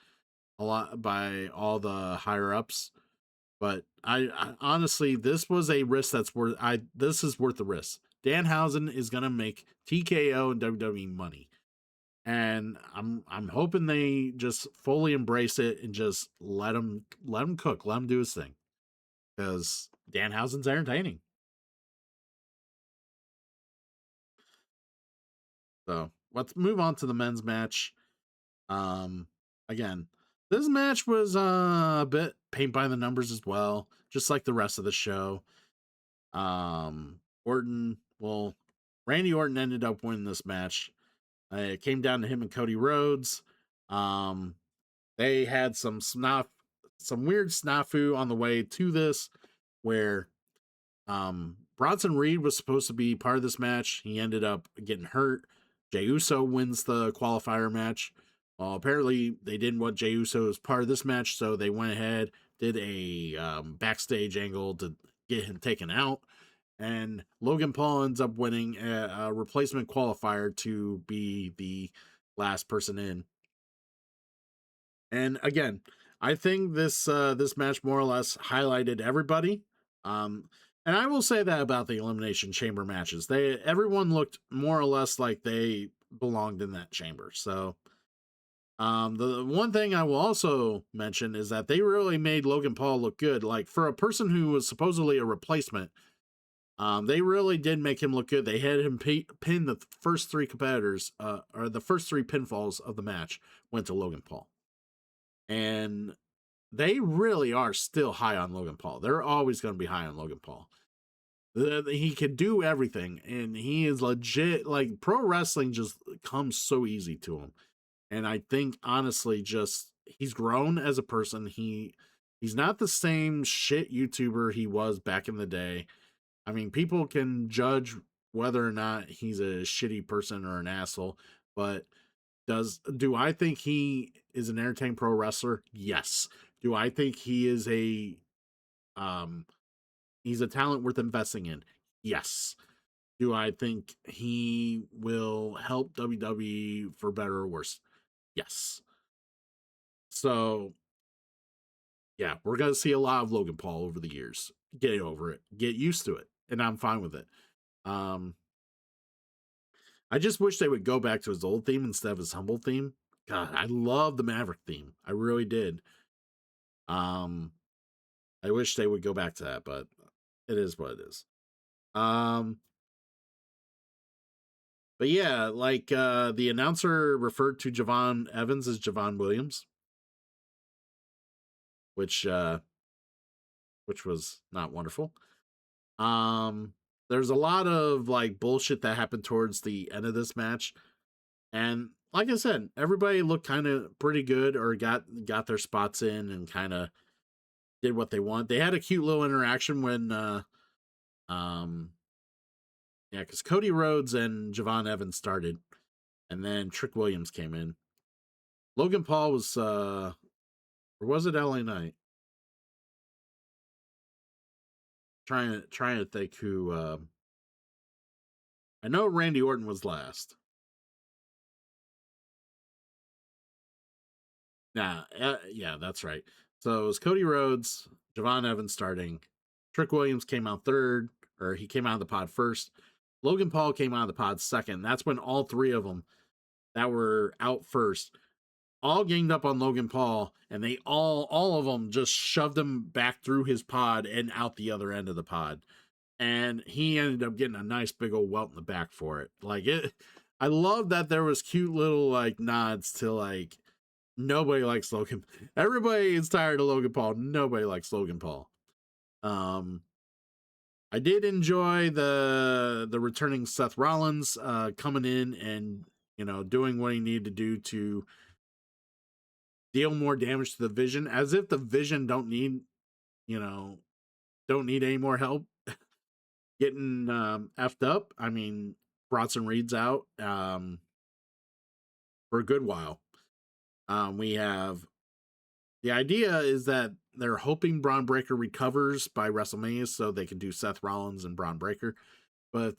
all the higher ups. But I honestly, this was a risk that's worth. This is worth the risk. Danhausen is gonna make TKO and WWE money, and I'm hoping they just fully embrace it and just let him cook, let him do his thing, because Danhausen's entertaining. So let's move on to the men's match. Um, Again, this match was a bit paint by the numbers as well, just like the rest of the show. Orton, well, Randy Orton ended up winning this match. It came down to him and Cody Rhodes. Um, they had some weird snafu on the way to this, where Bronson Reed was supposed to be part of this match. He ended up getting hurt. Jey Uso wins the qualifier match, Well, apparently they didn't want Jey Uso as part of this match, so they went ahead, did a backstage angle to get him taken out, and Logan Paul ends up winning a replacement qualifier to be the last person in. And again, I think this match more or less highlighted everybody. Um, and I will say that about the Elimination Chamber matches. Everyone looked more or less like they belonged in that chamber. So the one thing I will also mention is that they really made Logan Paul look good. Like for a person who was supposedly a replacement, they really did make him look good. They had him pin the first three competitors, or the first three pinfalls of the match went to Logan Paul. And they really are still high on Logan Paul. They're always going to be high on Logan Paul. He can do everything, and he is legit. Like, pro wrestling just comes so easy to him. And I think, honestly, just he's grown as a person. He's not the same shit YouTuber he was back in the day. I mean, people can judge whether or not he's a shitty person or an asshole, but do I think he is an entertaining pro wrestler? Yes. Do I think he is um he's a talent worth investing in? Yes. Do I think he will help WWE for better or worse? Yes. So yeah, we're gonna see a lot of Logan Paul over the years. Get over it. Get used to it. And I'm fine with it. Um I just wish they would go back to his old theme instead of his humble theme. God, I love the Maverick theme. I really did. Um I wish they would go back to that, but it is what it is. Um but yeah, like the announcer referred to Javon Evans as Javon Williams, which uh which was not wonderful. Um there's a lot of like bullshit that happened towards the end of this match. And like I said, everybody looked kind of pretty good or got their spots in and kind of did what they want. They had a cute little interaction when um yeah, because Cody Rhodes and Javon Evans started, and then Trick Williams came in. Logan Paul was or was it LA Knight? Trying to think who I know Randy Orton was last. Nah, yeah, that's right. So it was Cody Rhodes, Javon Evans starting. Trick Williams came out third, or he came out of the pod first. Logan Paul came out of the pod second. That's when all three of them that were out first all ganged up on Logan Paul, and they all of them just shoved him back through his pod and out the other end of the pod. And he ended up getting a nice big old welt in the back for it. Like it, I love that there was cute little like nods to like nobody likes Logan. Everybody is tired of Logan Paul. Nobody likes Logan Paul. Um, I did enjoy the returning Seth Rollins coming in and doing what he needed to do to deal more damage to the Vision, as if the Vision you know don't need any more help getting effed up. I mean, Bronson Reed's out for a good while. We have the idea is that they're hoping Braun Breaker recovers by WrestleMania so they can do Seth Rollins and Braun Breaker. But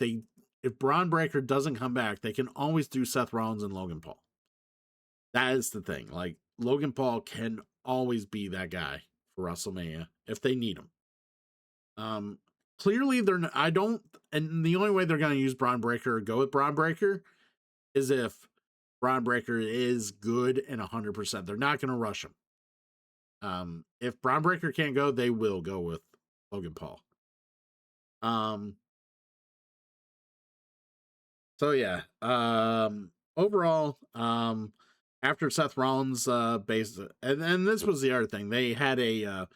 if Braun Breaker doesn't come back, they can always do Seth Rollins and Logan Paul. That is the thing. Like Logan Paul can always be that guy for WrestleMania if they need him. Clearly they're I don't, and the only way they're going to use Braun Breaker or go with Braun Breaker is if Braun Breaker is good and 100%. They're not going to rush him. If Braun Breaker can't go, they will go with Logan Paul. So yeah. Overall, after Seth Rollins base, and this was the other thing, they had a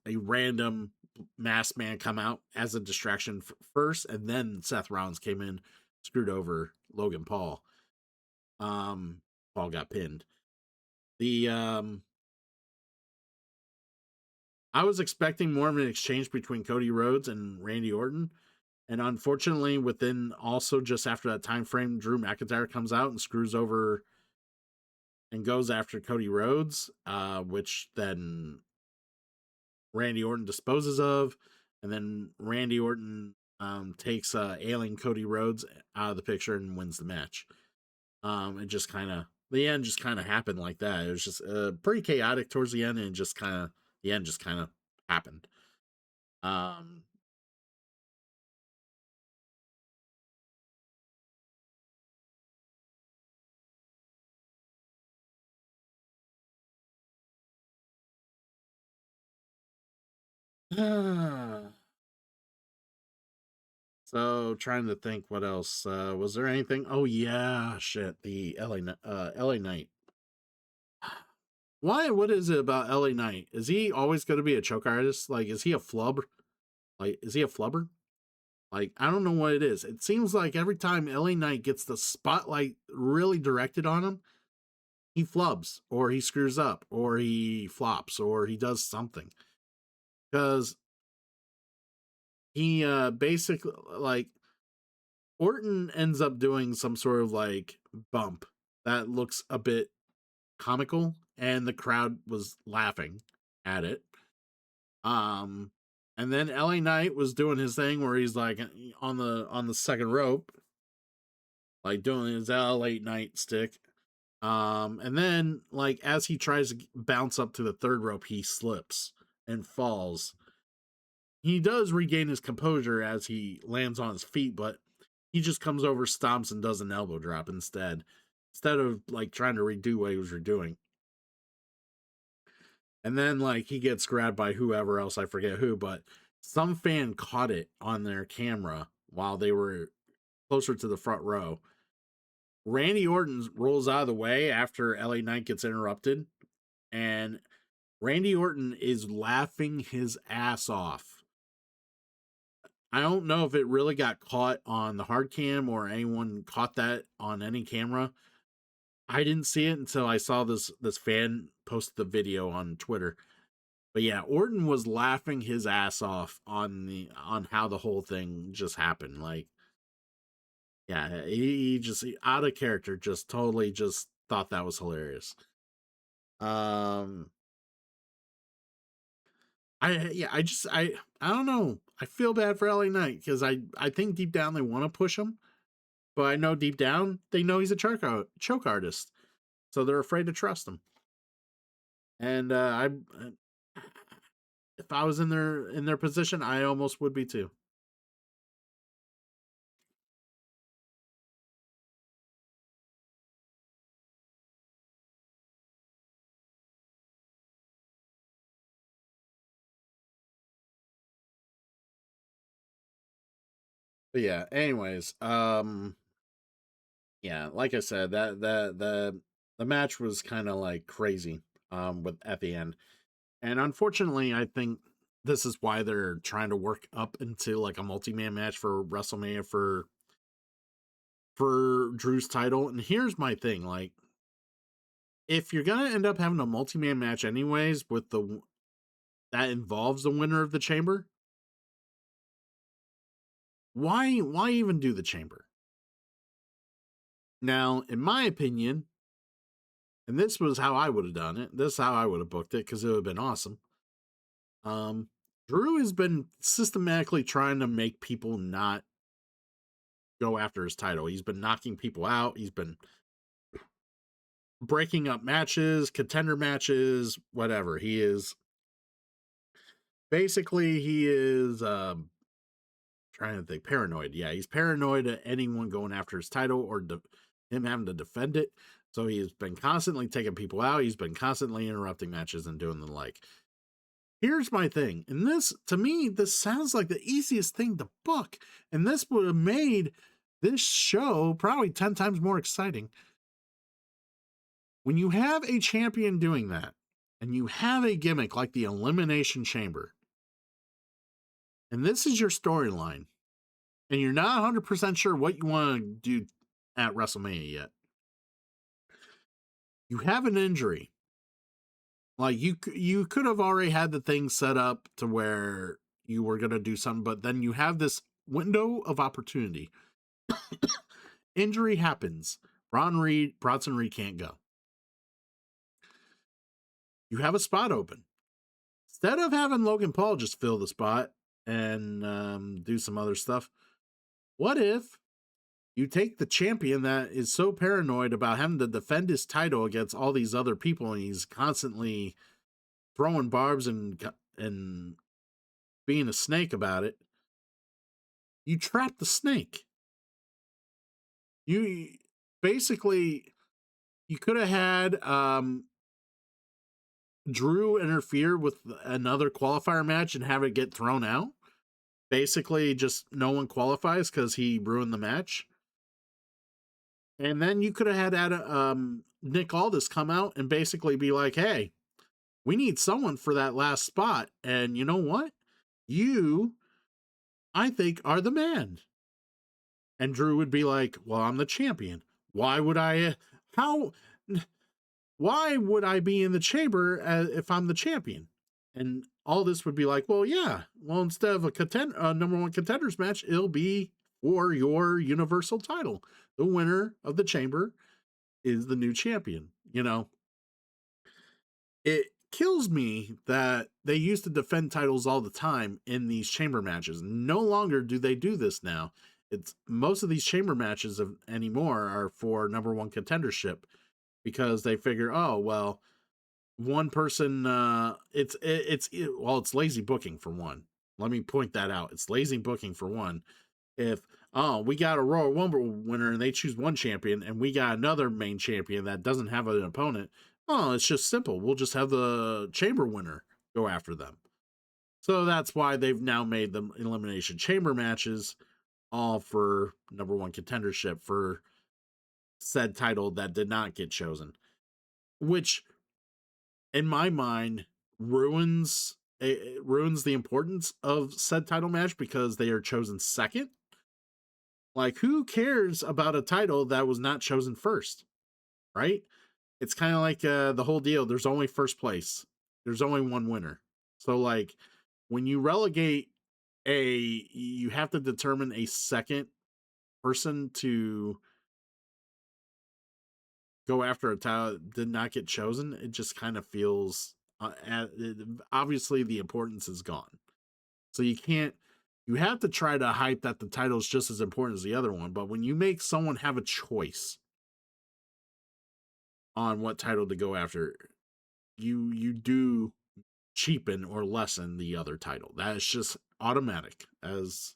random masked man come out as a distraction first, and then Seth Rollins came in, screwed over Logan Paul. Paul got pinned. The I was expecting more of an exchange between Cody Rhodes and Randy Orton. And unfortunately, within also just after that time frame, Drew McIntyre comes out and screws over and goes after Cody Rhodes, which then Randy Orton disposes of, and then Randy Orton takes ailing Cody Rhodes out of the picture and wins the match. It just kind of the end just kind of happened like that. It was just pretty chaotic towards the end, and just kind of the end just kind of happened. Um, so trying to think what else was there anything? Oh yeah, shit, the LA Knight. Why? What is it about LA Knight? Is he always going to be a choke artist? Like, is he a flub? Like, is he a flubber? Like, I don't know what it is. It seems like every time LA Knight gets the spotlight really directed on him, he flubs, or he screws up, or he flops, or he does something. Because he basically, like, Orton ends up doing some sort of like bump that looks a bit comical, and the crowd was laughing at it. Um, and then LA Knight was doing his thing where he's like on the second rope, like doing his LA Knight stick. And then like as he tries to bounce up to the third rope, he slips and falls. He does regain his composure as he lands on his feet, but he just comes over, stomps, and does an elbow drop instead of like trying to redo what he was redoing. And then like he gets grabbed by whoever else, I forget who, but some fan caught it on their camera while they were closer to the front row. Randy Orton rolls out of the way after LA Knight gets interrupted, and Randy Orton is laughing his ass off. I don't know if it really got caught on the hard cam or anyone caught that on any camera. I didn't see it until I saw this fan post the video on Twitter. But yeah, Orton was laughing his ass off on how the whole thing just happened. Like, yeah, he just out of character, just totally just thought that was hilarious. Um, I don't know. I feel bad for LA Knight because I think deep down they want to push him, but I know deep down they know he's a choke artist, so they're afraid to trust him. And if I was in their position, I almost would be too. But yeah, anyways, yeah, like I said, the match was kind of like crazy with at the end. And unfortunately, I think this is why they're trying to work up into like a multi-man match for WrestleMania for Drew's title. And here's my thing, like if you're going to end up having a multi-man match anyways with the that involves the winner of the chamber, why even do the chamber? Now, in my opinion, and this was how I would have done it. This is how I would have booked it because it would have been awesome. Um, Drew has been systematically trying to make people not go after his title. He's been knocking people out. He's been breaking up matches, contender matches, whatever. He is basically he is trying to think paranoid. Yeah, he's paranoid at anyone going after his title or him having to defend it. So he's been constantly taking people out. He's been constantly interrupting matches and doing the like. Here's my thing. And this, to me, this sounds like the easiest thing to book. And this would have made this show probably 10 times more exciting. When you have a champion doing that, and you have a gimmick like the Elimination Chamber, and this is your storyline, and you're not 100% sure what you want to do at WrestleMania yet, you have an injury. Like you could have already had the thing set up to where you were going to do something, but then you have this window of opportunity. Injury happens. Bronson Reed can't go. You have a spot open. Instead of having Logan Paul just fill the spot and do some other stuff, what if you take the champion that is so paranoid about having to defend his title against all these other people, and he's constantly throwing barbs and being a snake about it? You trap the snake. You basically, you could have had Drew interfere with another qualifier match and have it get thrown out. Basically, just no one qualifies because he ruined the match. And then you could have had Nick Aldis come out and basically be like, hey, we need someone for that last spot. And you know what? You, I think, are the man. And Drew would be like, well, I'm the champion. Why would I be in the chamber if I'm the champion? And all this would be like, well, yeah. Well, instead of a number one contenders match, it'll be for your universal title. The winner of the chamber is the new champion. You know, it kills me that they used to defend titles all the time in these chamber matches. No longer do they do this now. It's most of these chamber matches anymore are for number one contendership, because they figure, oh well, one person, it's lazy booking for one. Let me point that out. It's lazy booking for one. If we got a Royal Rumble winner and they choose one champion, and we got another main champion that doesn't have an opponent, it's just simple. We'll just have the chamber winner go after them. So that's why they've now made the Elimination Chamber matches all for number one contendership for said title that did not get chosen, which in my mind ruins the importance of said title match, because they are chosen second. Like, who cares about a title that was not chosen first, right? It's kind of like the whole deal. There's only first place. There's only one winner. So, like, when you relegate you have to determine a second person to go after a title that did not get chosen. It just kind of feels, obviously the importance is gone. So you have to try to hype that the title is just as important as the other one. But when you make someone have a choice on what title to go after, you do cheapen or lessen the other title. That is just automatic, as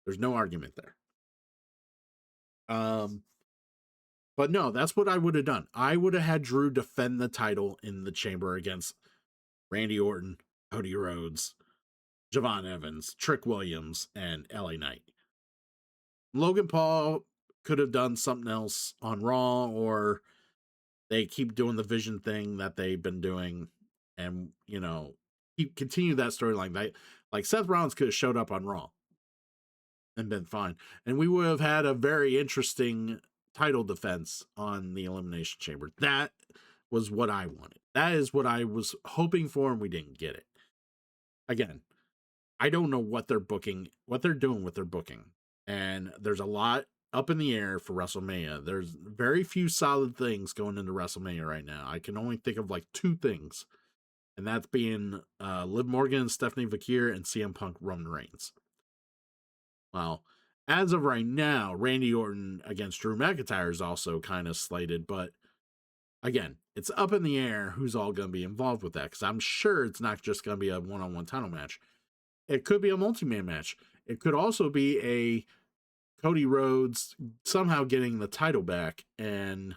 there's no argument there. But no, that's what I would have done. I would have had Drew defend the title in the chamber against Randy Orton, Cody Rhodes, Javon Evans, Trick Williams, and LA Knight. Logan Paul could have done something else on Raw, or they keep doing the Vision thing that they've been doing, and continue that storyline. Like Seth Rollins could have showed up on Raw and been fine, and we would have had a very interesting title defense on the Elimination Chamber. That was what I wanted. That is what I was hoping for, and we didn't get it. Again, I don't know what they're doing with their booking, and there's a lot up in the air for WrestleMania. There's very few solid things going into WrestleMania right now. I can only think of like two things, and that's being Liv Morgan and Stephanie Vakir, and CM Punk Roman Reigns. Well, as of right now, Randy Orton against Drew McIntyre is also kind of slated, but again, it's up in the air who's all going to be involved with that, because I'm sure it's not just going to be a one-on-one title match. It could be a multi-man match. It could also be a Cody Rhodes somehow getting the title back, and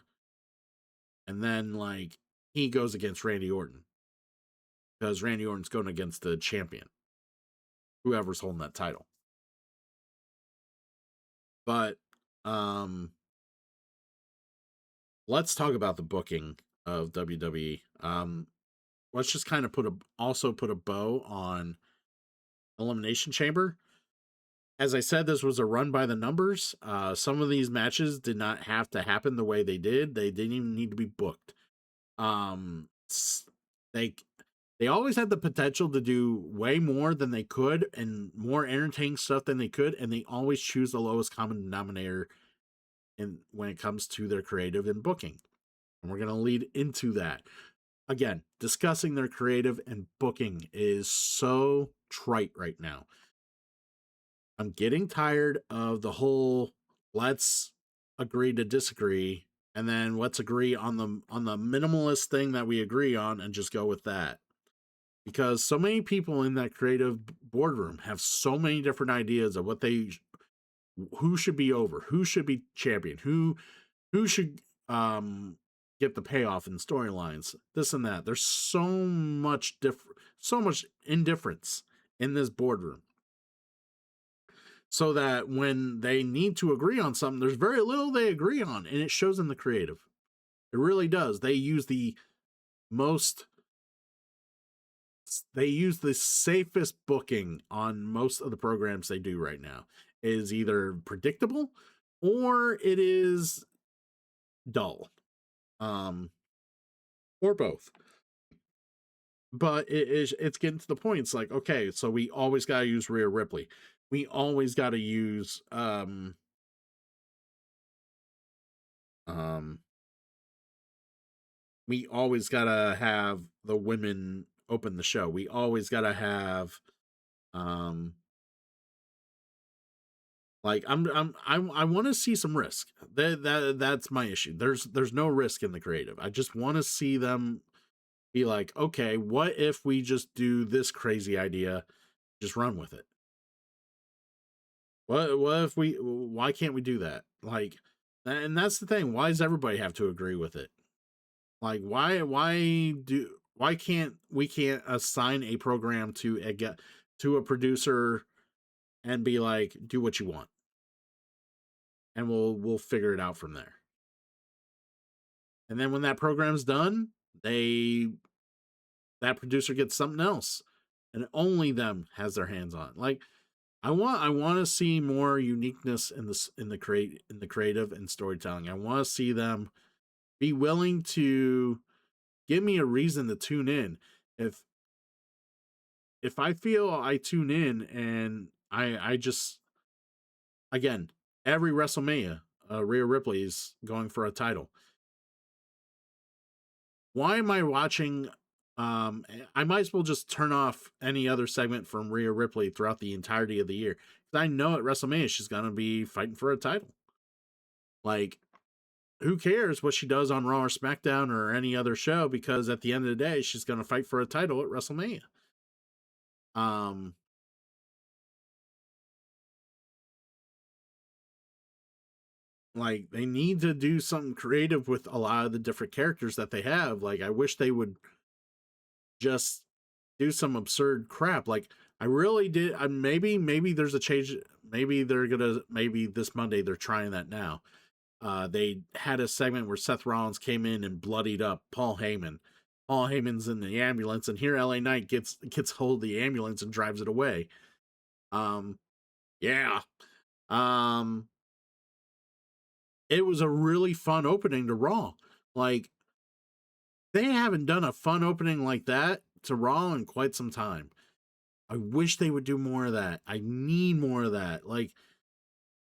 then like he goes against Randy Orton, because Randy Orton's going against the champion, whoever's holding that title. But let's talk about the booking of WWE. Let's just kind of put a bow on Elimination Chamber. As I said, this was a run by the numbers. Some of these matches did not have to happen the way they did. They didn't even need to be booked. They always had the potential to do way more than they could, and more entertaining stuff than they could, and they always choose the lowest common denominator when it comes to their creative and booking. And we're going to lead into that. again, discussing their creative and booking is so trite right now. I'm getting tired of the whole let's agree to disagree and then let's agree on the minimalist thing that we agree on and just go with that. Because so many people in that creative boardroom have so many different ideas of what they who should be over, who should be champion, who should get the payoff in storylines, this and that. There's so much indifference in this boardroom. So that when they need to agree on something, there's very little they agree on, and it shows in the creative. It really does. Most they use the safest booking on most of the programs they do right now. It is either predictable or it is dull. Or both. But it's getting to the point. It's like, okay, so we always gotta use Rhea Ripley. We always gotta use um we always gotta have the women open the show. We always gotta have um like I want to see some risk. That's my issue. There's no risk in the creative. I just want to see them be like, okay, what if we just do this crazy idea, just run with it? What if we? Why can't we do that? Like, and that's the thing. Why does everybody have to agree with it? Like, why can't assign a program to a producer and be like, do what you want, and we'll figure it out from there. And then when that program's done, they that producer gets something else, and only them has their hands on. Like, I want to see more uniqueness in the creative and storytelling. I want to see them be willing to give me a reason to tune in. If if I feel I tune in and I just again every WrestleMania, Rhea Ripley is going for a title. Why am I watching? I might as well just turn off any other segment from Rhea Ripley throughout the entirety of the year because I know at WrestleMania she's gonna be fighting for a title. Like, who cares what she does on Raw or SmackDown or any other show? Because at the end of the day, she's gonna fight for a title at WrestleMania. Um, like they need to do something creative with a lot of the different characters that they have. Like, I wish they would just do some absurd crap. Like, I really did. Maybe there's a change. Maybe this Monday they're trying that now. They had a segment where Seth Rollins came in and bloodied up Paul Heyman. Paul Heyman's in the ambulance, and here LA Knight gets hold of the ambulance and drives it away. Um, yeah. Um, it was a really fun opening to Raw. Like, they haven't done a fun opening like that to Raw in quite some time. I wish they would do more of that. I need more of that. Like,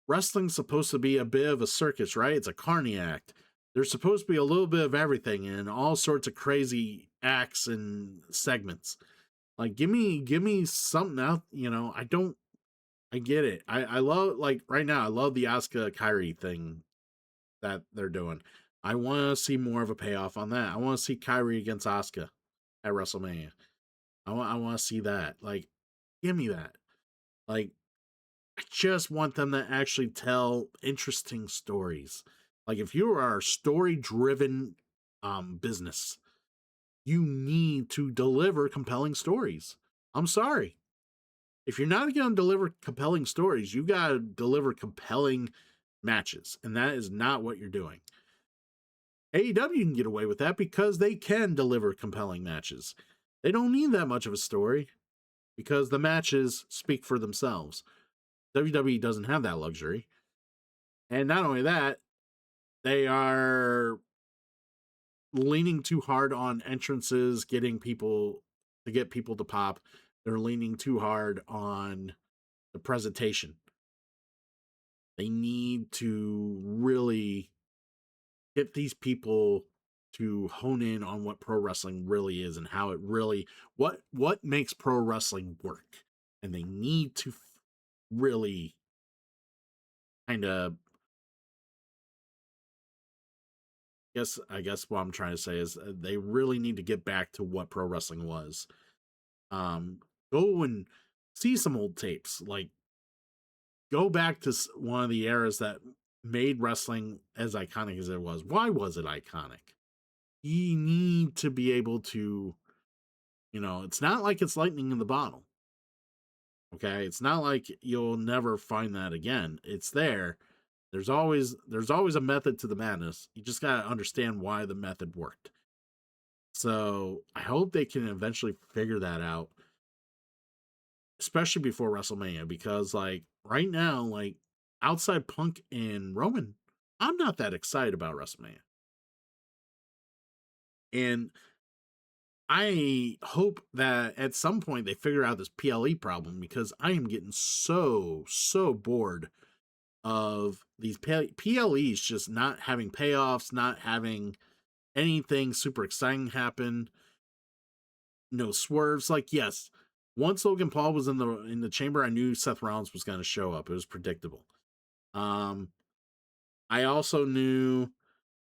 wrestling's supposed to be a bit of a circus, right? It's a carny act. There's supposed to be a little bit of everything and all sorts of crazy acts and segments. Like, give me something out. I get it. I love, like, right now. I love the Asuka Kyrie thing that they're doing. I want to see more of a payoff on that. I want to see Kyrie against Asuka at WrestleMania. I want to see that. Like, give me that. Like, I just want them to actually tell interesting stories. Like, if you are a story driven business, you need to deliver compelling stories. I'm sorry. If you're not going to deliver compelling stories, you got to deliver compelling matches. And that is not what you're doing. AEW can get away with that because they can deliver compelling matches. They don't need that much of a story because the matches speak for themselves. WWE doesn't have that luxury. And not only that, they are leaning too hard on entrances, get people to pop. They're leaning too hard on the presentation. They need to really get these people to hone in on what pro wrestling really is and how it really what makes pro wrestling work. And they need to really kind of I guess what I'm trying to say is they really need to get back to what pro wrestling was. Um, go and see some old tapes. Like go back to one of the eras that made wrestling as iconic as it was. Why was it iconic? You need to be able to, it's not like it's lightning in the bottle. Okay, it's not like you'll never find that again. It's there. There's always a method to the madness. You just got to understand why the method worked. So I hope they can eventually figure that out, especially before WrestleMania, because like right now, like outside Punk and Roman, I'm not that excited about WrestleMania. And I hope that at some point they figure out this PLE problem, because I am getting so bored of these PLEs just not having payoffs, not having anything super exciting happen, no swerves. Like, yes, once Logan Paul was in the chamber, I knew Seth Rollins was going to show up. It was predictable. Um, I also knew,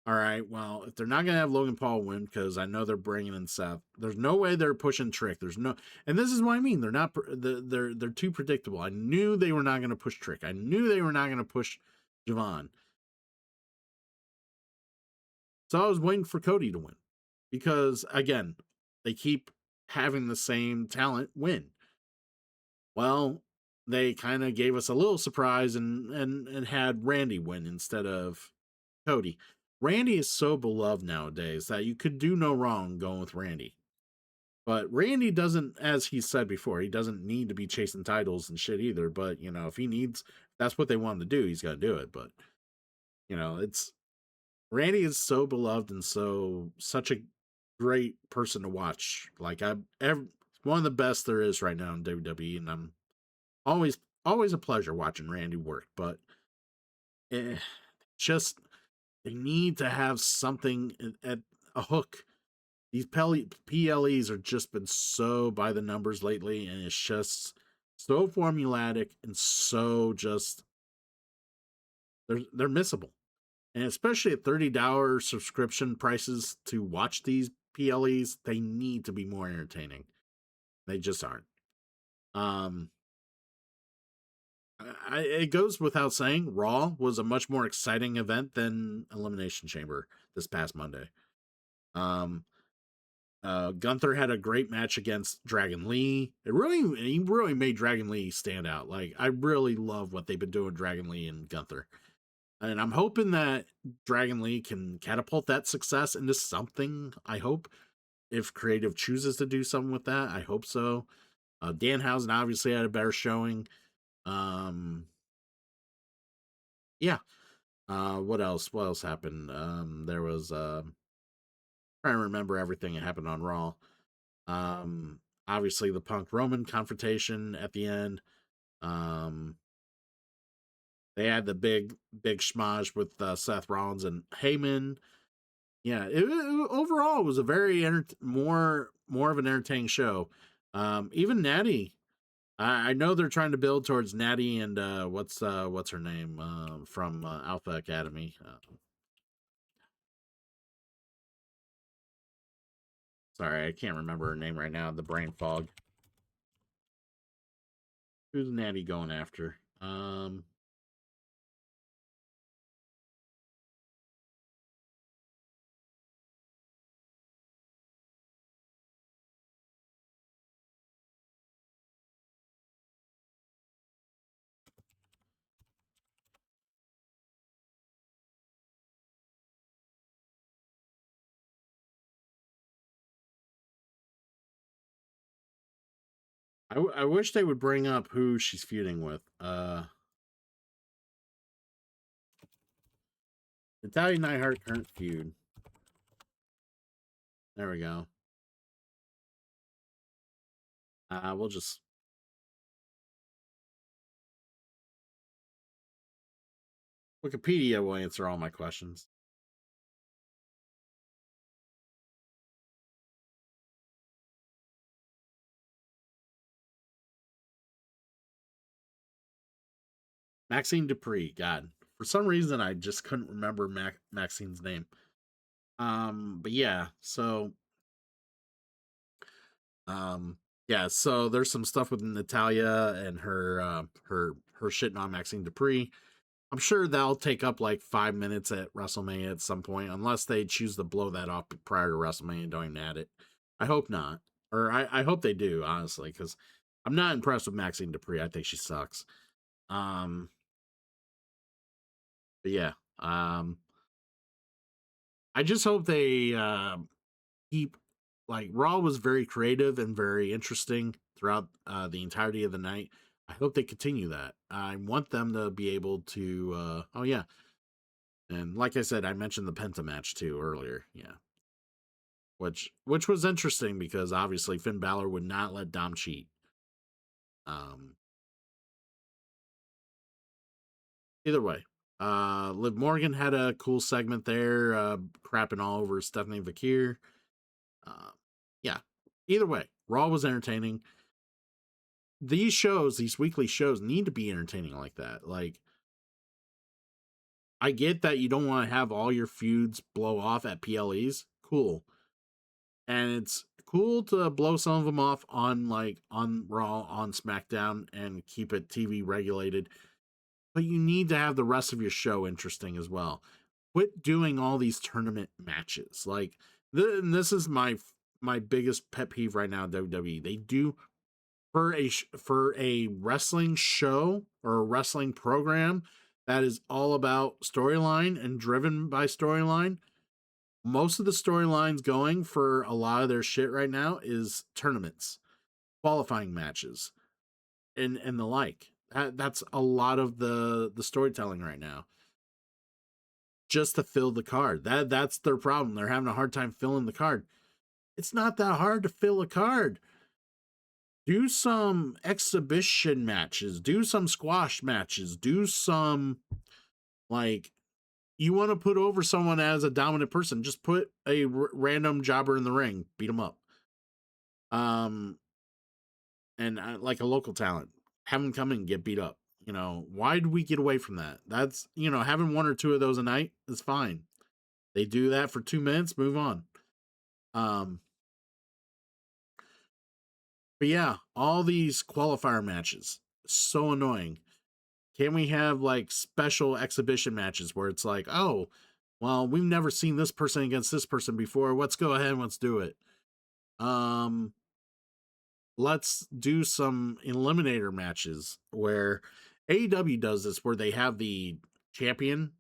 all right, well, if they're not going to have Logan Paul win, because I know they're bringing in Seth, there's no way they're pushing Trick. There's no, and this is what I mean. They're not, they're too predictable. I knew they were not going to push Trick. I knew they were not going to push Javon. So I was waiting for Cody to win, because again, they keep having the same talent win. Well, they kind of gave us a little surprise and had Randy win instead of Cody. Randy is so beloved nowadays that you could do no wrong going with Randy. But Randy doesn't, as he said before, he doesn't need to be chasing titles and shit either. But, if he needs, that's what they want him to do, he's going to do it. But, it's Randy is so beloved and such a great person to watch. Like, one of the best there is right now in WWE, and I'm always a pleasure watching Randy work. But eh, just they need to have something at a hook. These PLEs are just been so by the numbers lately, and it's just so formulatic and so just they're missable. And especially at $30 subscription prices to watch these PLEs, they need to be more entertaining. They just aren't. Um, it goes without saying, Raw was a much more exciting event than Elimination Chamber this past Monday. Um, Gunther had a great match against Dragon Lee. He really made Dragon Lee stand out. Like, I really love what they've been doing, Dragon Lee and Gunther. And I'm hoping that Dragon Lee can catapult that success into something. I hope, if creative chooses to do something with that, I hope so. Danhausen obviously had a better showing. Um, yeah. What else? What else happened? There was trying to remember everything that happened on Raw. Obviously the Punk Roman confrontation at the end. Um, they had the big schmozz with Seth Rollins and Heyman. Yeah, overall it was a very more of an entertaining show. Even Natty, I know they're trying to build towards Natty and what's her name from Alpha Academy. Sorry, I can't remember her name right now. The brain fog. Who's Natty going after? I wish they would bring up who she's feuding with. Italian Nightheart current feud. There we go. We'll just Wikipedia will answer all my questions. Maxine Dupree. God, for some reason I just couldn't remember Maxine's name. But yeah, so um, yeah, so there's some stuff with Natalia and her shitting on Maxine Dupree. I'm sure that'll take up like 5 minutes at WrestleMania at some point, unless they choose to blow that off prior to WrestleMania. Don't even add it. I hope not, or I hope they do, honestly, because I'm not impressed with Maxine Dupree. I think she sucks. Um, but yeah, I just hope they keep like Raw was very creative and very interesting throughout the entirety of the night. I hope they continue that. I want them to be able to. Oh yeah, and like I said, I mentioned the Penta match too earlier. Yeah, which was interesting because obviously Finn Balor would not let Dom cheat. Um, Either way, Liv Morgan had a cool segment there, crapping all over Stephanie Vakir. Uh, yeah, either way, Raw was entertaining. These shows, these weekly shows, need to be entertaining like that. Like, I get that you don't want to have all your feuds blow off at PLEs. Cool. And it's cool to blow some of them off on on Raw, on SmackDown, and keep it TV regulated. But you need to have the rest of your show interesting as well. Quit doing all these tournament matches. Like, this is my biggest pet peeve right now. WWE, they do for a wrestling show or a wrestling program that is all about storyline and driven by storyline. Most of the storylines going for a lot of their shit right now is tournaments, qualifying matches, and the like. That's a lot of the storytelling right now. Just to fill the card. That's their problem. They're having a hard time filling the card. It's not that hard to fill a card. Do some exhibition matches, do some squash matches, do some like you want to put over someone as a dominant person, just put a random jobber in the ring, beat them up. Um and like a local talent, have them come and get beat up. Why do we get away from that? That's, having one or two of those a night is fine. They do that for 2 minutes, move on. Um but yeah, all these qualifier matches, so annoying. Can we have like special exhibition matches where it's like, oh, well, we've never seen this person against this person before. Let's go ahead and let's do it. Um, let's do some eliminator matches where AEW does this, where they have the champion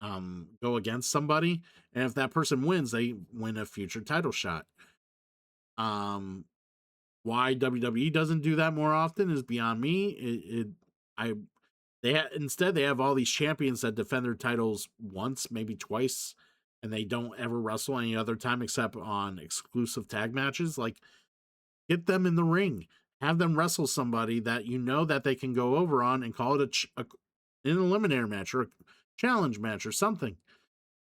go against somebody, and if that person wins, they win a future title shot. Um, why WWE doesn't do that more often is beyond me. I instead they have all these champions that defend their titles once, maybe twice, and they don't ever wrestle any other time except on exclusive tag matches. Like, get them in the ring, have them wrestle somebody that you know that they can go over on, and call it an eliminator match or a challenge match or something.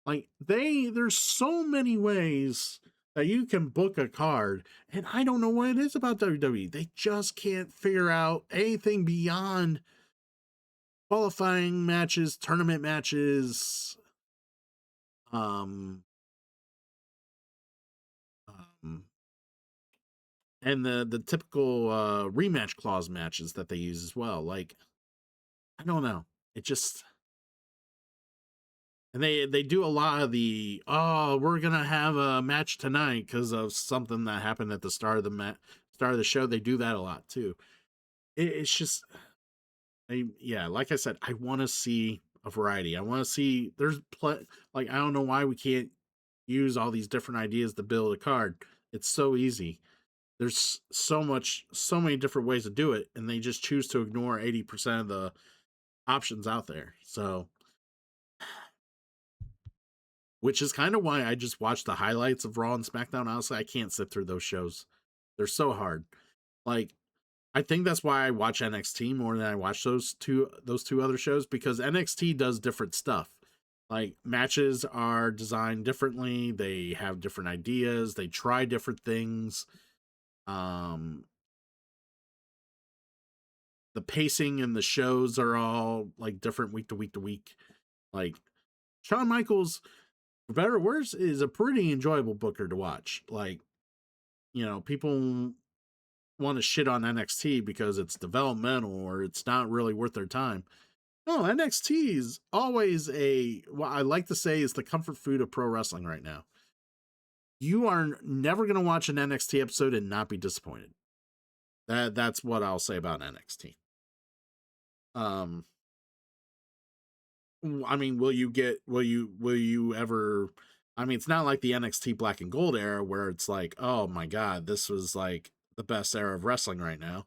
Like, there's so many ways that you can book a card, and I don't know what it is about WWE. They just can't figure out anything beyond qualifying matches, tournament matches, um, um and the typical rematch clause matches that they use as well. Like, I don't know. It just and they do a lot of the, oh, we're gonna have a match tonight because of something that happened at the start of start of the show. They do that a lot too. It's just yeah, like I said, I want to see a variety. I want to see like, I don't know why we can't use all these different ideas to build a card. It's so easy. There's so many different ways to do it, and they just choose to ignore 80% of the options out there. So, which is kind of why I just watch the highlights of Raw and SmackDown. Honestly, I can't sit through those shows. They're so hard. Like, I think that's why I watch NXT more than I watch those two other shows, because NXT does different stuff. Like, matches are designed differently, they have different ideas, they try different things. Um the pacing and the shows are all like different week to week to week. Like Shawn Michaels, for better or worse, is a pretty enjoyable booker to watch. Like, people want to shit on NXT because it's developmental or it's not really worth their time. No, NXT is always what I like to say is the comfort food of pro wrestling right now. You are never going to watch an NXT episode and not be disappointed. That's what I'll say about NXT. I mean, will you ever, I mean, it's not like the NXT Black and Gold era where it's like, oh my God, this was like the best era of wrestling right now.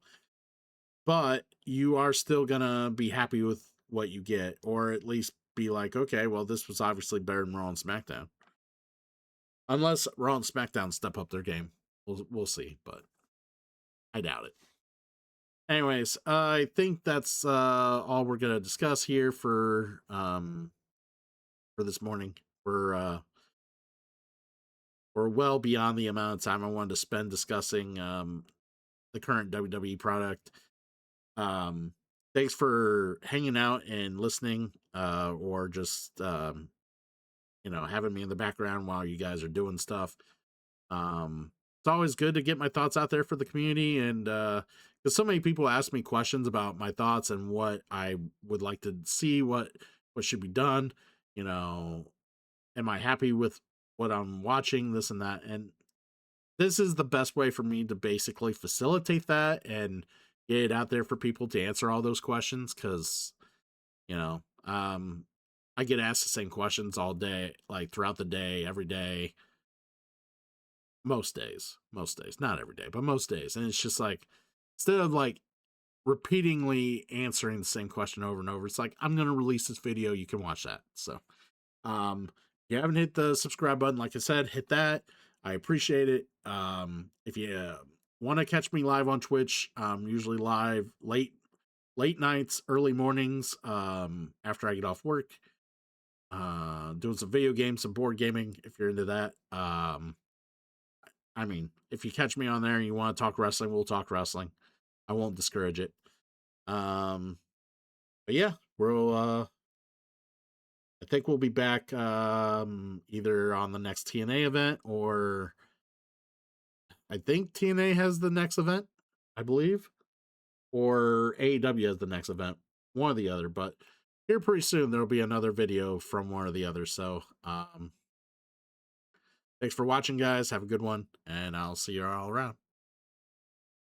But you are still gonna be happy with what you get, or at least be like, okay, well, this was obviously better than Raw and SmackDown. Unless Raw and SmackDown step up their game. We'll see, but I doubt it. Anyways, I think that's all we're gonna discuss here for this morning. We're well beyond the amount of time I wanted to spend discussing the current WWE product. Thanks for hanging out and listening, or just having me in the background while you guys are doing stuff. It's always good to get my thoughts out there for the community, and because so many people ask me questions about my thoughts and what I would like to see, what should be done. Am I happy with what I'm watching, this and that, and this is the best way for me to basically facilitate that and get it out there for people to answer all those questions, because I get asked the same questions all day, like throughout the day, every day, most days, not every day, but most days. And it's just like, instead of like repeatedly answering the same question over and over, it's like, I'm going to release this video. You can watch that. So, if you haven't hit the subscribe button, like I said, hit that. I appreciate it. If you want to catch me live on Twitch, usually live late nights, early mornings, after I get off work, doing some video games, some board gaming, if you're into that. I mean, if you catch me on there and you want to talk wrestling, we'll talk wrestling. I won't discourage it. But yeah, I think we'll be back either on the next TNA event, or I think TNA has the next event, I believe, or AEW has the next event, one or the other. But here pretty soon there'll be another video from one or the other. So thanks for watching, guys. Have a good one, and I'll see you all around.